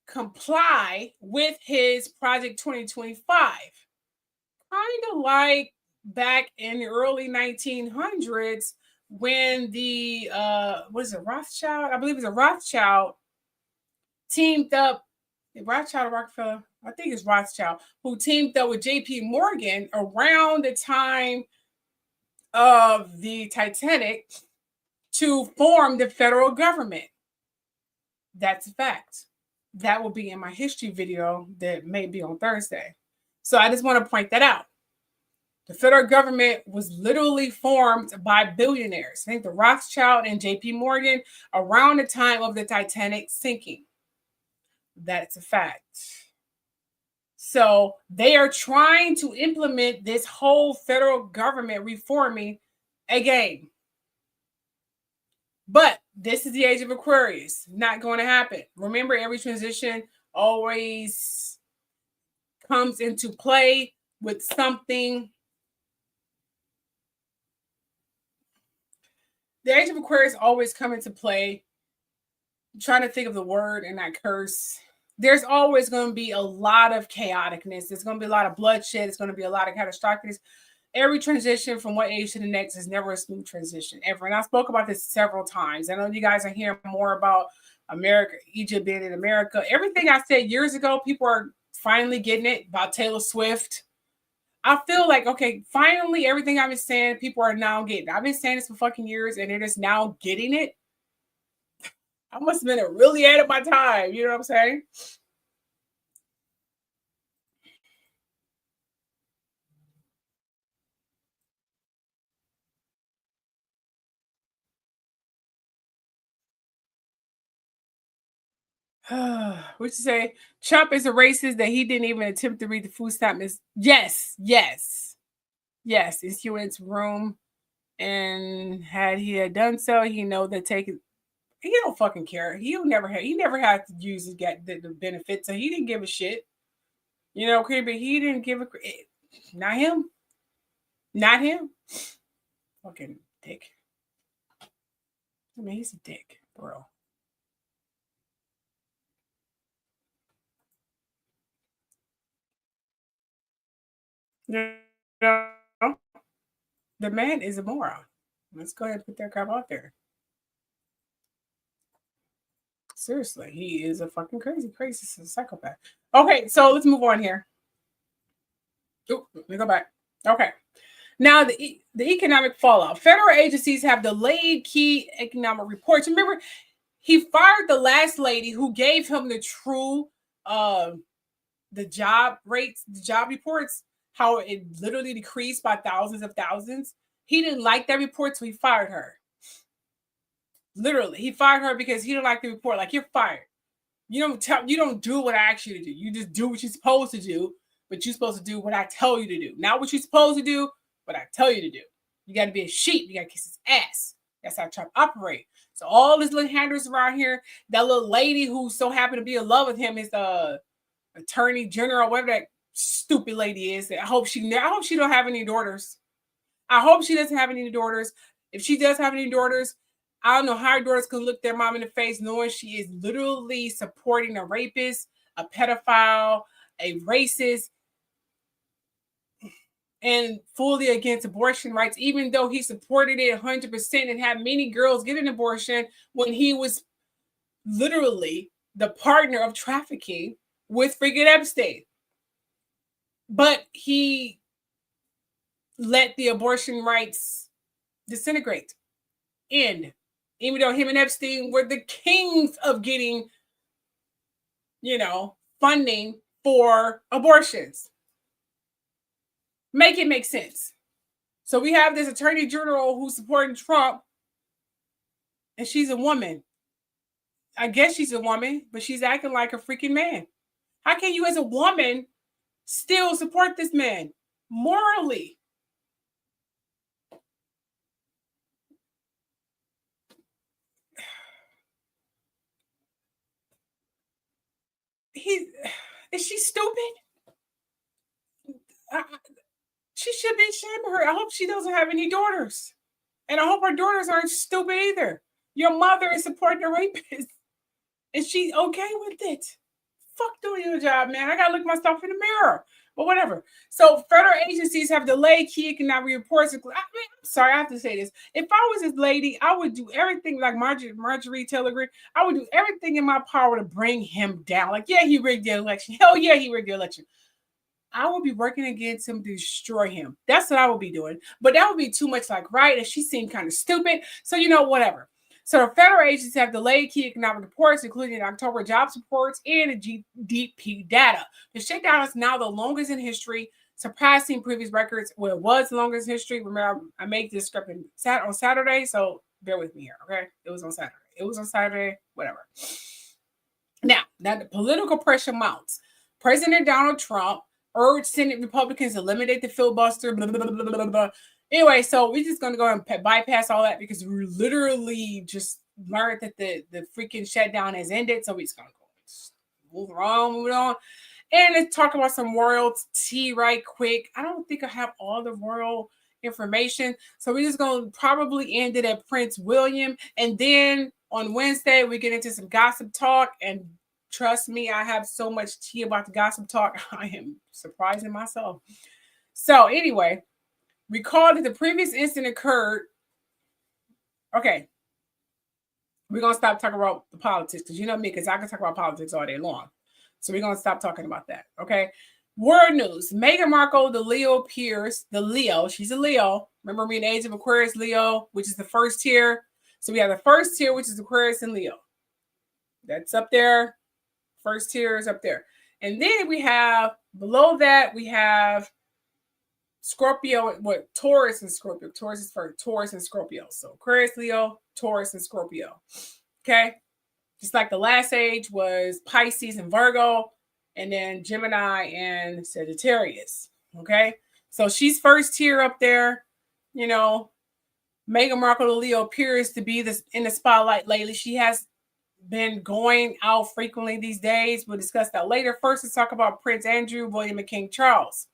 comply with his Project 2025. Kind of like back in the early 1900s when the, Rothschild? I believe it was a Rothschild teamed up, Rothschild or Rockefeller? I think it's Rothschild, who teamed up with JP Morgan around the time of the Titanic to form the federal government. That's a fact. That will be in my history video that may be on Thursday. So I just want to point that out. The federal government was literally formed by billionaires. I think the Rothschild and JP Morgan around the time of the Titanic sinking. That's a fact. So they are trying to implement this whole federal government reforming again. But this is the age of Aquarius. Not going to happen. Remember, every transition always comes into play with something. The age of Aquarius always come into play. I'm trying to think of the word and not curse. There's always going to be a lot of chaoticness. There's going to be a lot of bloodshed. There's going to be a lot of catastrophic. Every transition from one age to the next is never a smooth transition, ever. And I spoke about this several times. I know you guys are hearing more about America, Egypt being in America. Everything I said years ago, people are finally getting it about Taylor Swift, I feel like, okay, finally everything I've been saying, people are now getting. I've been saying this for fucking years and they're just now getting it. I must have been really ahead of my time. You know what I'm saying? What you say? Trump is a racist that he didn't even attempt to read the food stamp. Yes. It's Hewitt's room, and had he had done so, he know that taking. He don't fucking care. He never had to use to get the benefits, so he didn't give a shit. You know, but he didn't give a. Not him. Not him. Fucking dick. I mean, he's a dick, bro. No, the man is a moron. Let's go ahead and put that crap out there. Seriously, he is a fucking crazy psychopath. Okay, so let's move on here. Ooh, let me go back. Okay. Now, the economic fallout. Federal agencies have delayed key economic reports. Remember, he fired the last lady who gave him the true the job rates, the job reports, how it literally decreased by thousands of thousands. He didn't like that report, so he fired her. Literally, he fired her because he didn't like the report. Like, you're fired. You don't do what I ask you to do. You just do what you're supposed to do, but you're supposed to do what I tell you to do. Not what you're supposed to do, but I tell you to do. You got to be a sheep. You got to kiss his ass. That's how Trump operate. So all these little handlers around here, that little lady who so happened to be in love with him is the attorney general, whatever that stupid lady is. I hope she don't have any daughters. I hope she doesn't have any daughters. If she does have any daughters, I don't know how her daughters can look their mom in the face knowing she is literally supporting a rapist, a pedophile, a racist, and fully against abortion rights, even though he supported it 100% and had many girls get an abortion when he was literally the partner of trafficking with freaking Epstein. But he let the abortion rights disintegrate. End. Even though him and Epstein were the kings of getting, funding for abortions. Make it make sense. So we have this attorney general who's supporting Trump, and she's a woman. I guess she's a woman, but she's acting like a freaking man. How can you as a woman still support this man morally? Is she stupid? She should be ashamed of her. I hope she doesn't have any daughters. And I hope her daughters aren't stupid either. Your mother is supporting a rapist. And she's okay with it. Fuck doing your job, man. I gotta look myself in the mirror. But whatever. So federal agencies have delayed key economic reports. I'm sorry, I have to say this. If I was this lady, I would do everything like Marjorie Taylor Greene. I would do everything in my power to bring him down. Like, yeah, he rigged the election. Hell yeah, he rigged the election. I would be working against him to destroy him. That's what I would be doing. But that would be too much like right. And she seemed kind of stupid. So, whatever. So the federal agencies have delayed key economic reports, including October jobs reports and the GDP data. The shutdown is now the longest in history, surpassing previous records. Well, it was the longest in history. Remember, I made this script on Saturday, so bear with me here, okay? It was on Saturday. Whatever. Now the political pressure mounts. President Donald Trump urged Senate Republicans to eliminate the filibuster, blah, blah, blah, blah, blah. Anyway, so we're just going to go and bypass all that because we literally just learned that the freaking shutdown has ended. So we're just going to go move on. And let's talk about some royalty right quick. I don't think I have all the royal information. So we're just going to probably end it at Prince William. And then on Wednesday, we get into some gossip talk. And trust me, I have so much tea about the gossip talk. I am surprising myself. So anyway, recall that the previous incident occurred. Okay. We're going to stop talking about the politics because you know me, because I can talk about politics all day long. So we're going to stop talking about that. Okay. World news. Meghan Markle, the Leo peers, the Leo, she's a Leo. Remember me in the age of Aquarius, Leo, which is the first tier. So we have the first tier, which is Aquarius and Leo. That's up there. First tier is up there. And then we have, below that, we have Scorpio, what? Taurus and Scorpio. Taurus is first. Taurus and Scorpio. So Aquarius, Leo, Taurus, and Scorpio. Okay? Just like the last age was Pisces and Virgo, and then Gemini and Sagittarius. Okay? So she's first tier up there. You know, Meghan Markle, the Leo, appears to be in the spotlight lately. She has been going out frequently these days. We'll discuss that later. First, let's talk about Prince Andrew, William, and King Charles.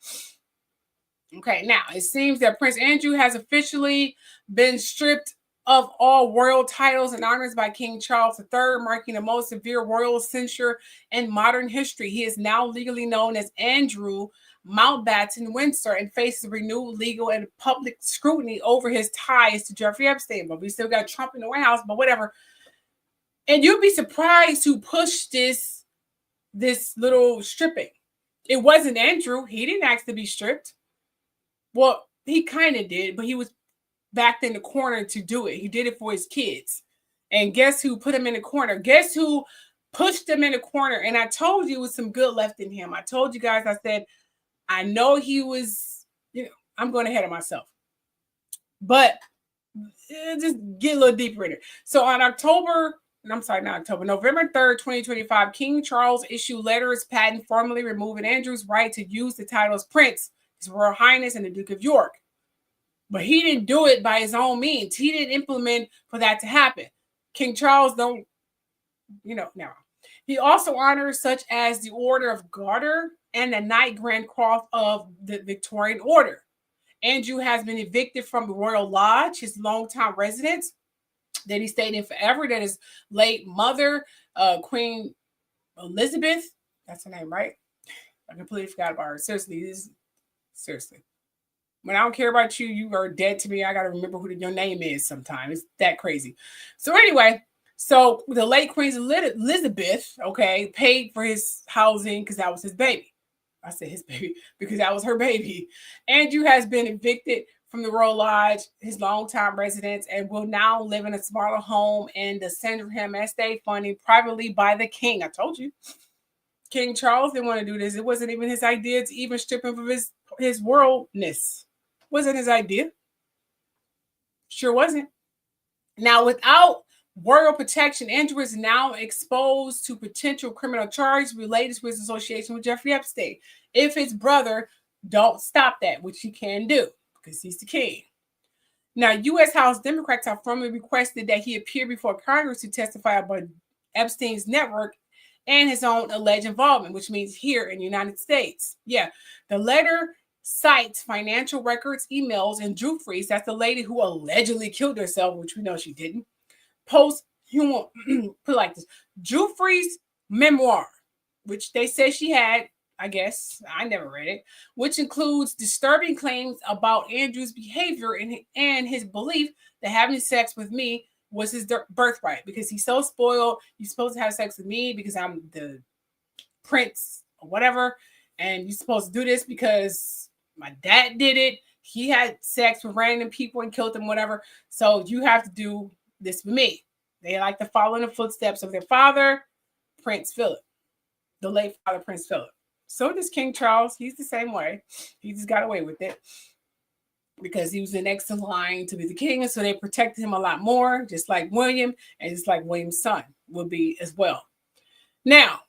Okay, now it seems that Prince Andrew has officially been stripped of all royal titles and honors by King Charles III, marking the most severe royal censure in modern history. He is now legally known as Andrew Mountbatten Windsor and faces renewed legal and public scrutiny over his ties to Jeffrey Epstein. But we still got Trump in the White House, but whatever. And you'd be surprised who pushed this little stripping. It wasn't Andrew. He didn't ask to be stripped. Well, he kind of did, but he was backed in the corner to do it. He did it for his kids. And guess who put him in the corner? Guess who pushed him in the corner? And I told you it was some good left in him. I told you guys, I said, I know he was, I'm going ahead of myself. But just get a little deeper in it. So on November 3rd, 2025, King Charles issued letters patent formally removing Andrew's right to use the titles Prince, His Royal Highness, and the Duke of York. But he didn't do it by his own means. He didn't implement for that to happen. King Charles don't, now. He also honors such as the Order of Garter and the Knight Grand Cross of the Victorian Order. Andrew has been evicted from the Royal Lodge, his longtime residence that he stayed in forever, that his late mother, Queen Elizabeth, that's her name, right? I completely forgot about her. Seriously. When I don't care about you, you are dead to me. I got to remember who your name is sometimes. It's that crazy. So anyway, so the late Queen Elizabeth, okay, paid for his housing because that was his baby. I said his baby because that was her baby. Andrew has been evicted from the Royal Lodge, his longtime residence, and will now live in a smaller home in the Sandringham estate funded privately by the king. I told you. King Charles didn't want to do this. It wasn't even his idea to even strip him of his worldness. Wasn't his idea. Sure wasn't. Now, without royal protection, Andrew is now exposed to potential criminal charges related to his association with Jeffrey Epstein. If his brother don't stop that, which he can do, because he's the king. Now, U.S. House Democrats have formally requested that he appear before Congress to testify about Epstein's network and his own alleged involvement, which means here in the United States. Yeah, the letter cites financial records, emails, and Jeffries, that's the lady who allegedly killed herself, which we know she didn't, put like this, Jeffries' memoir, which they say she had, I guess, I never read it, which includes disturbing claims about Andrew's behavior and his belief that having sex with me was his birthright because he's so spoiled. You're supposed to have sex with me because I'm the prince or whatever, and you're supposed to do this because my dad did it. He had sex with random people and killed them, whatever. So you have to do this with me. They like to follow in the footsteps of their father, Prince Philip, the late father, Prince Philip. So does King Charles. He's the same way. He just got away with it because he was the next in line to be the king. And so they protected him a lot more, just like William, and just like William's son would be as well. Now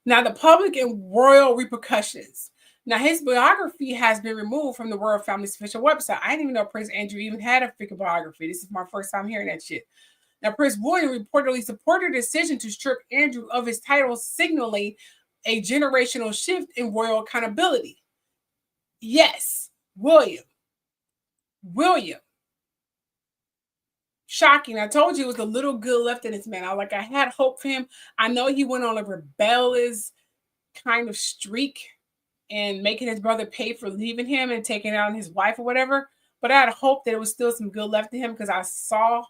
the public and royal repercussions. Now, his biography has been removed from the royal family's official website. I didn't even know Prince Andrew even had a freaking biography. This is my first time hearing that shit. Now, Prince William reportedly supported the decision to strip Andrew of his title, signaling a generational shift in royal accountability. Yes, William. Shocking. I told you it was a little good left in this man. I had hope for him. I know he went on a rebellious kind of streak and making his brother pay for leaving him and taking out on his wife or whatever. But I had hope that there was still some good left in him because I saw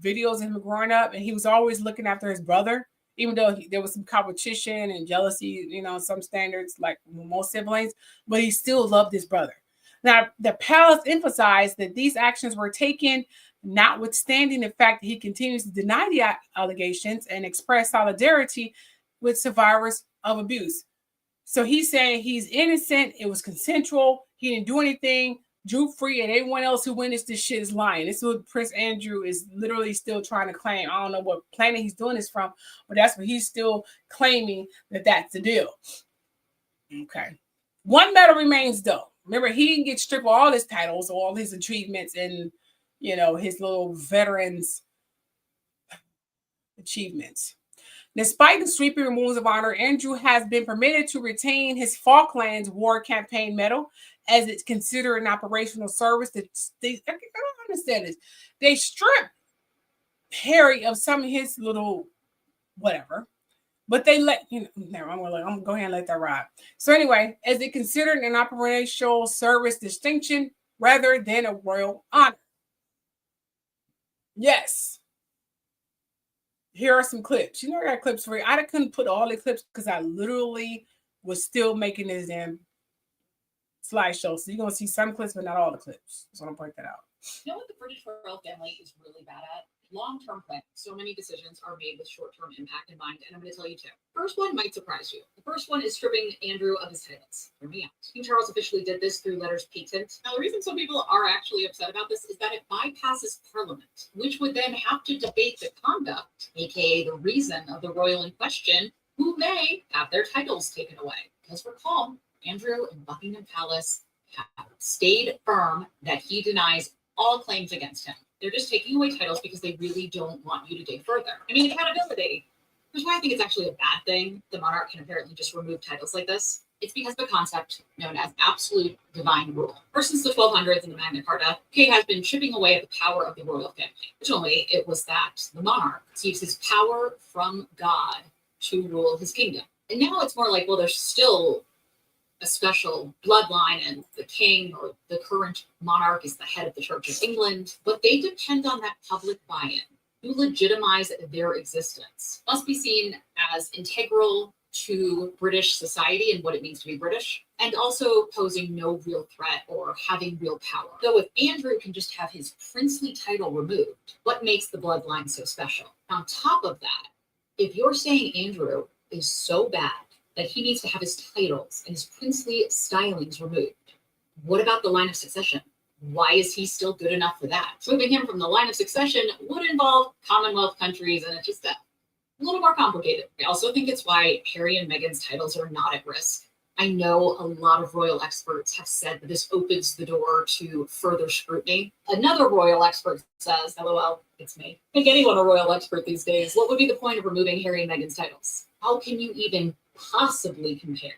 videos of him growing up and he was always looking after his brother. even though there was some competition and jealousy, some standards like most siblings, but he still loved his brother. Now, the palace emphasized that these actions were taken notwithstanding the fact that he continues to deny the allegations and express solidarity with survivors of abuse. So he's saying he's innocent. It was consensual. He didn't do anything. Drew Free and everyone else who witnessed this shit is lying. This is what Prince Andrew is literally still trying to claim. I don't know what planet he's doing this from, but that's what he's still claiming, that that's the deal. Okay. One matter remains, though. Remember, he didn't get stripped of all his titles, all his achievements, and, his little veterans achievements. Despite the sweeping removals of honor, Andrew has been permitted to retain his Falklands War Campaign Medal as it's considered an operational service. I don't understand this. They stripped Harry of some of his little whatever, but they let, never, I'm gonna go ahead and let that ride. So anyway, as it considered an operational service distinction rather than a royal honor. Yes. Here are some clips. I got clips for you. I couldn't put all the clips because I literally was still making this damn slideshow. So you're going to see some clips, but not all the clips. Just want to point that out. You know what the British royal family is really bad at? Long-term planning. So many decisions are made with short-term impact in mind, and I'm going to tell you two. First one might surprise you. The first one is stripping Andrew of his titles. Hear me out. King Charles officially did this through letters patent. Now, the reason some people are actually upset about this is that it bypasses Parliament, which would then have to debate the conduct, aka the reason of the royal in question, who may have their titles taken away. Because recall, Andrew in Buckingham Palace have stayed firm that he denies all claims against him. They're just taking away titles because they really don't want you to dig further. I mean, accountability. Here's why I think it's actually a bad thing the monarch can apparently just remove titles like this. It's because of a concept known as absolute divine rule. Ever since the 1200s and the Magna Carta, UK has been chipping away at the power of the royal family. Originally, it was that the monarch receives his power from God to rule his kingdom. And now it's more like, well, there's still a special bloodline, and the king or the current monarch is the head of the Church of England, but they depend on that public buy-in to legitimize their existence. Must be seen as integral to British society and what it means to be British, and also posing no real threat or having real power. Though if Andrew can just have his princely title removed, what makes the bloodline so special? On top of that, if you're saying Andrew is so bad that he needs to have his titles and his princely stylings removed, what about the line of succession? Why is he still good enough for that? Removing him from the line of succession would involve Commonwealth countries, and it's just a little more complicated. I also think it's why Harry and Meghan's titles are not at risk. I know a lot of royal experts have said that this opens the door to further scrutiny. Another royal expert says, LOL, it's me. Make anyone a royal expert these days. What would be the point of removing Harry and Meghan's titles? How can you even possibly compare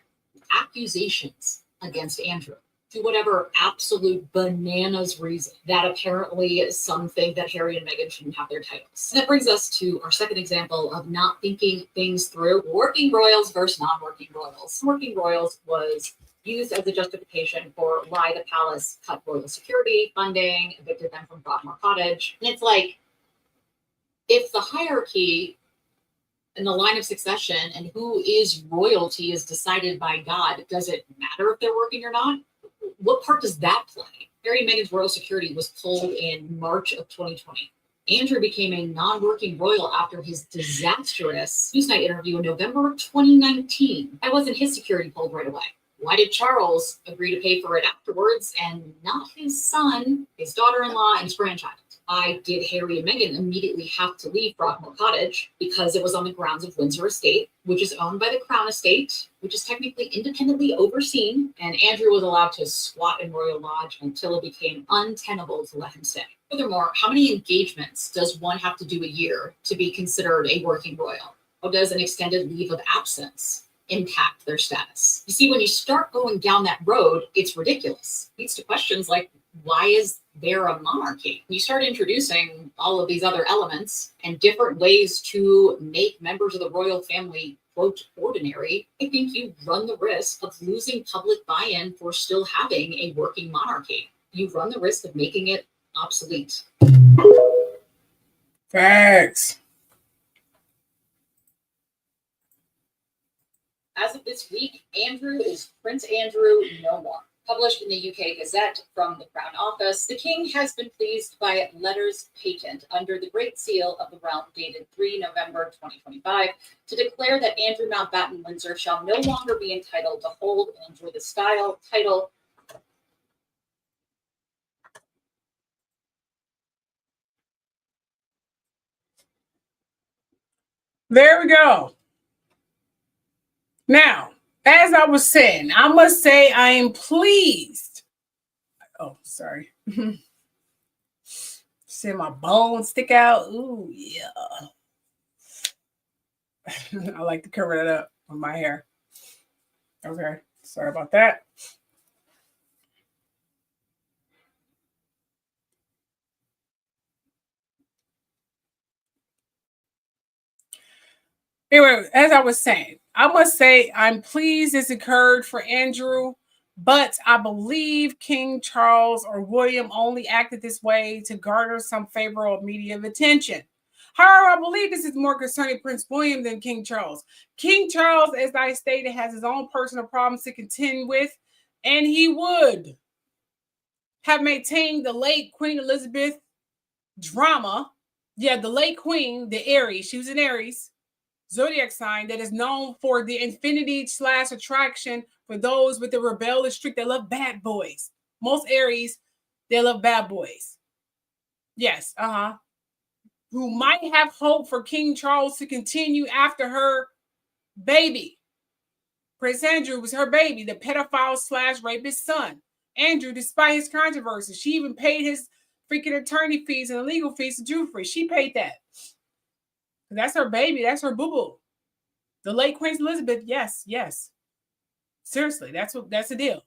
accusations against Andrew to whatever absolute bananas reason that apparently some think that Harry and Meghan shouldn't have their titles? And that brings us to our second example of not thinking things through: working royals versus non-working royals. Working royals was used as a justification for why the palace cut royal security funding, evicted them from Broadmoor Cottage. And it's like, if the hierarchy and the line of succession and who is royalty is decided by God, does it matter if they're working or not? What part does that play? Harry and Meghan's royal security was pulled in March of 2020. Andrew became a non-working royal after his disastrous Newsnight interview in November of 2019. Why wasn't his security pulled right away? Why did Charles agree to pay for it afterwards and not his son, his daughter-in-law, and his grandchild? Why did Harry and Meghan immediately have to leave Broadmoor Cottage? Because it was on the grounds of Windsor Estate, which is owned by the Crown Estate, which is technically independently overseen, and Andrew was allowed to squat in Royal Lodge until it became untenable to let him stay. Furthermore, how many engagements does one have to do a year to be considered a working royal? How does an extended leave of absence impact their status? You see, when you start going down that road, it's ridiculous. It leads to questions like, why is there a monarchy? You start introducing all of these other elements and different ways to make members of the royal family, quote, ordinary. I think you run the risk of losing public buy-in for still having a working monarchy. You run the risk of making it obsolete. Facts. As of this week, Andrew is Prince Andrew no more. Published in the UK Gazette from the Crown Office, the King has been pleased by letters patent under the Great Seal of the Realm dated 3 November 2025 to declare that Andrew Mountbatten Windsor shall no longer be entitled to hold and enjoy the style, title, There we go. Now, as I was saying, I must say I am pleased. Oh, sorry. See my bones stick out. Ooh, yeah. I like to cover that up with my hair. Okay, sorry about that. Anyway, as I was saying, I must say I'm pleased this occurred for Andrew, but I believe King Charles or William only acted this way to garner some favorable media attention. However, I believe this is more concerning Prince William than King Charles. King Charles, as I stated, has his own personal problems to contend with, and he would have maintained the late Queen Elizabeth drama. Yeah, the late Queen, the Aries, she was an Aries zodiac sign that is known for the infinity / attraction for those with the rebellious streak that love bad boys. Most Aries, they love bad boys. Yes, who might have hope for King Charles to continue after her baby. Prince Andrew was her baby, the pedophile / rapist son. Andrew, despite his controversy, she even paid his freaking attorney fees and legal fees to Jewelry. She paid that. That's her baby. That's her boo-boo. The late Queen Elizabeth, yes. Seriously, that's the deal.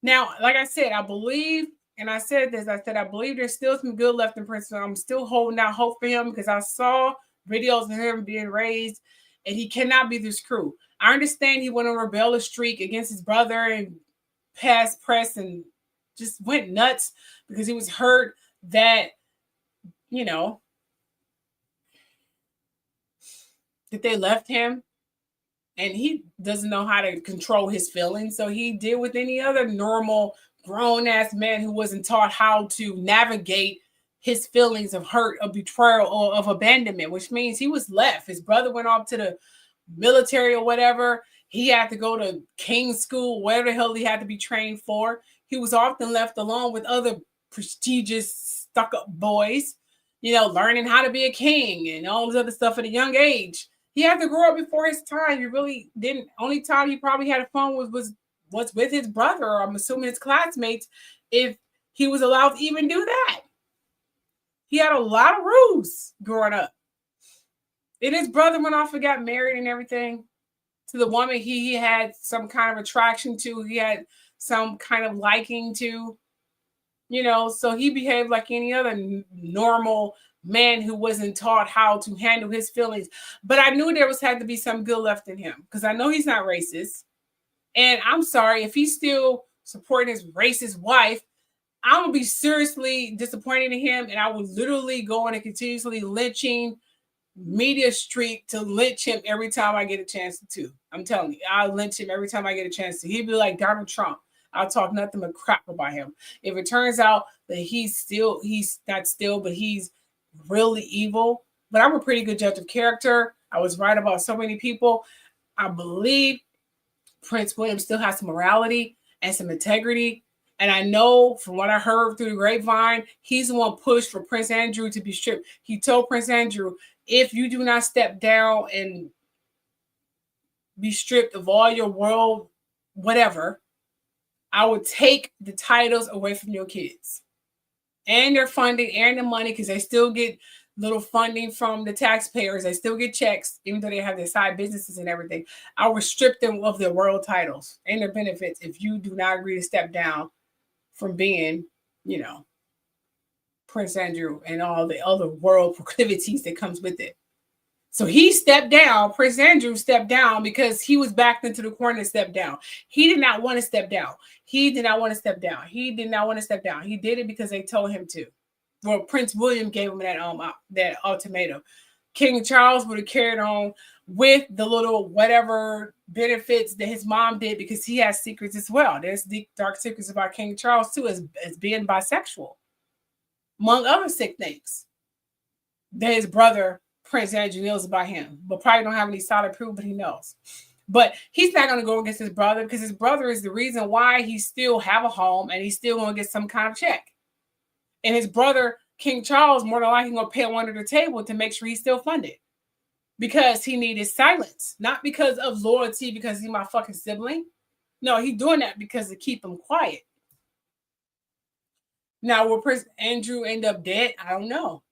Now, like I said, I believe, and I said this, I believe there's still some good left in Prince. I'm still holding out hope for him because I saw videos of him being raised, and he cannot be this cruel. I understand he went on a rebellious streak against his brother and passed press and just went nuts because he was hurt that, that they left him. And he doesn't know how to control his feelings. So he did with any other normal grown-ass man who wasn't taught how to navigate his feelings of hurt, of betrayal, or of abandonment, which means he was left. His brother went off to the military or whatever. He had to go to King's school, whatever the hell he had to be trained for. He was often left alone with other prestigious stuck-up boys, learning how to be a king and all this other stuff at a young age. He had to grow up before his time. He really didn't. Only time he probably had a phone was with his brother, or I'm assuming his classmates, if he was allowed to even do that. He had a lot of rules growing up. And his brother went off and got married and everything to the woman he had some kind of attraction to. He had some kind of liking to, so he behaved like any other normal man who wasn't taught how to handle his feelings. But I knew there had to be some good left in him because I know he's not racist. And I'm sorry, if he's still supporting his racist wife, I'm going to be seriously disappointed in him. And I will literally go on a continuously lynching media streak to lynch him every time I get a chance to. I'm telling you, I'll lynch him every time I get a chance to. He'd be like Donald Trump. I'll talk nothing but crap about him. If it turns out that he's really evil, but I'm a pretty good judge of character. I was right about so many people. I believe Prince William still has some morality and some integrity. And I know from what I heard through the grapevine, he's the one pushed for Prince Andrew to be stripped. He told Prince Andrew, if you do not step down and be stripped of all your world, whatever, I would take the titles away from your kids. And their funding and the money, because they still get little funding from the taxpayers. They still get checks, even though they have their side businesses and everything. I will strip them of their world titles and their benefits if you do not agree to step down from being, Prince Andrew and all the other world proclivities that comes with it. So he stepped down. Prince Andrew stepped down because he was backed into the corner and stepped down. He did not want to step down. He did not want to step down. He did not want to step down. He did it because they told him to. Well, Prince William gave him that ultimatum. King Charles would have carried on with the little whatever benefits that his mom did, because he has secrets as well. There's deep, dark secrets about King Charles too, as being bisexual, among other sick things that his brother Prince Andrew knows about him, but probably don't have any solid proof, but he knows. But he's not going to go against his brother, because his brother is the reason why he still have a home and he's still going to get some kind of check. And his brother King Charles more than likely going to pay him under the table to make sure he's still funded, because he needed silence, not because of loyalty, because he's my fucking sibling. No, he's doing that because to keep him quiet. Now, will Prince Andrew end up dead? I don't know.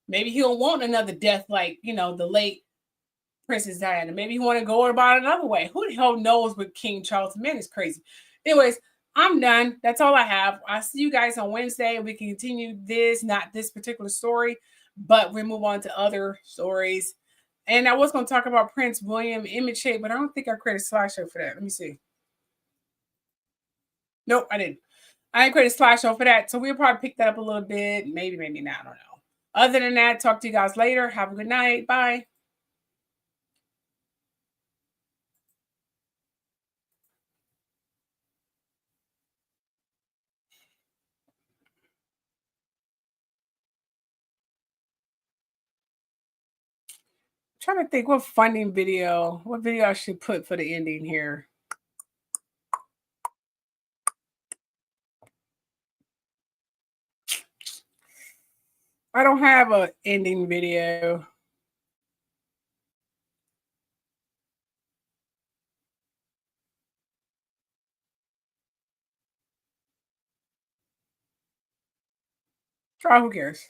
Maybe he'll want another death like, you know, the late Princess Diana. Maybe he want to go about it another way. Who the hell knows with King Charles? Man, it's crazy. Anyways, I'm done. That's all I have. I'll see you guys on Wednesday. We can continue this, not this particular story, but we move on to other stories. And I was going to talk about Prince William image shape, but I don't think I created a slideshow for that. Let me see. Nope, I didn't. I didn't create a slideshow for that. So we'll probably pick that up a little bit. Maybe, maybe not. I don't know. Other than that, talk to you guys later. Have a good night. Bye. Trying to think what funding video, what video I should put for the ending here. I don't have an ending video. Try, who cares?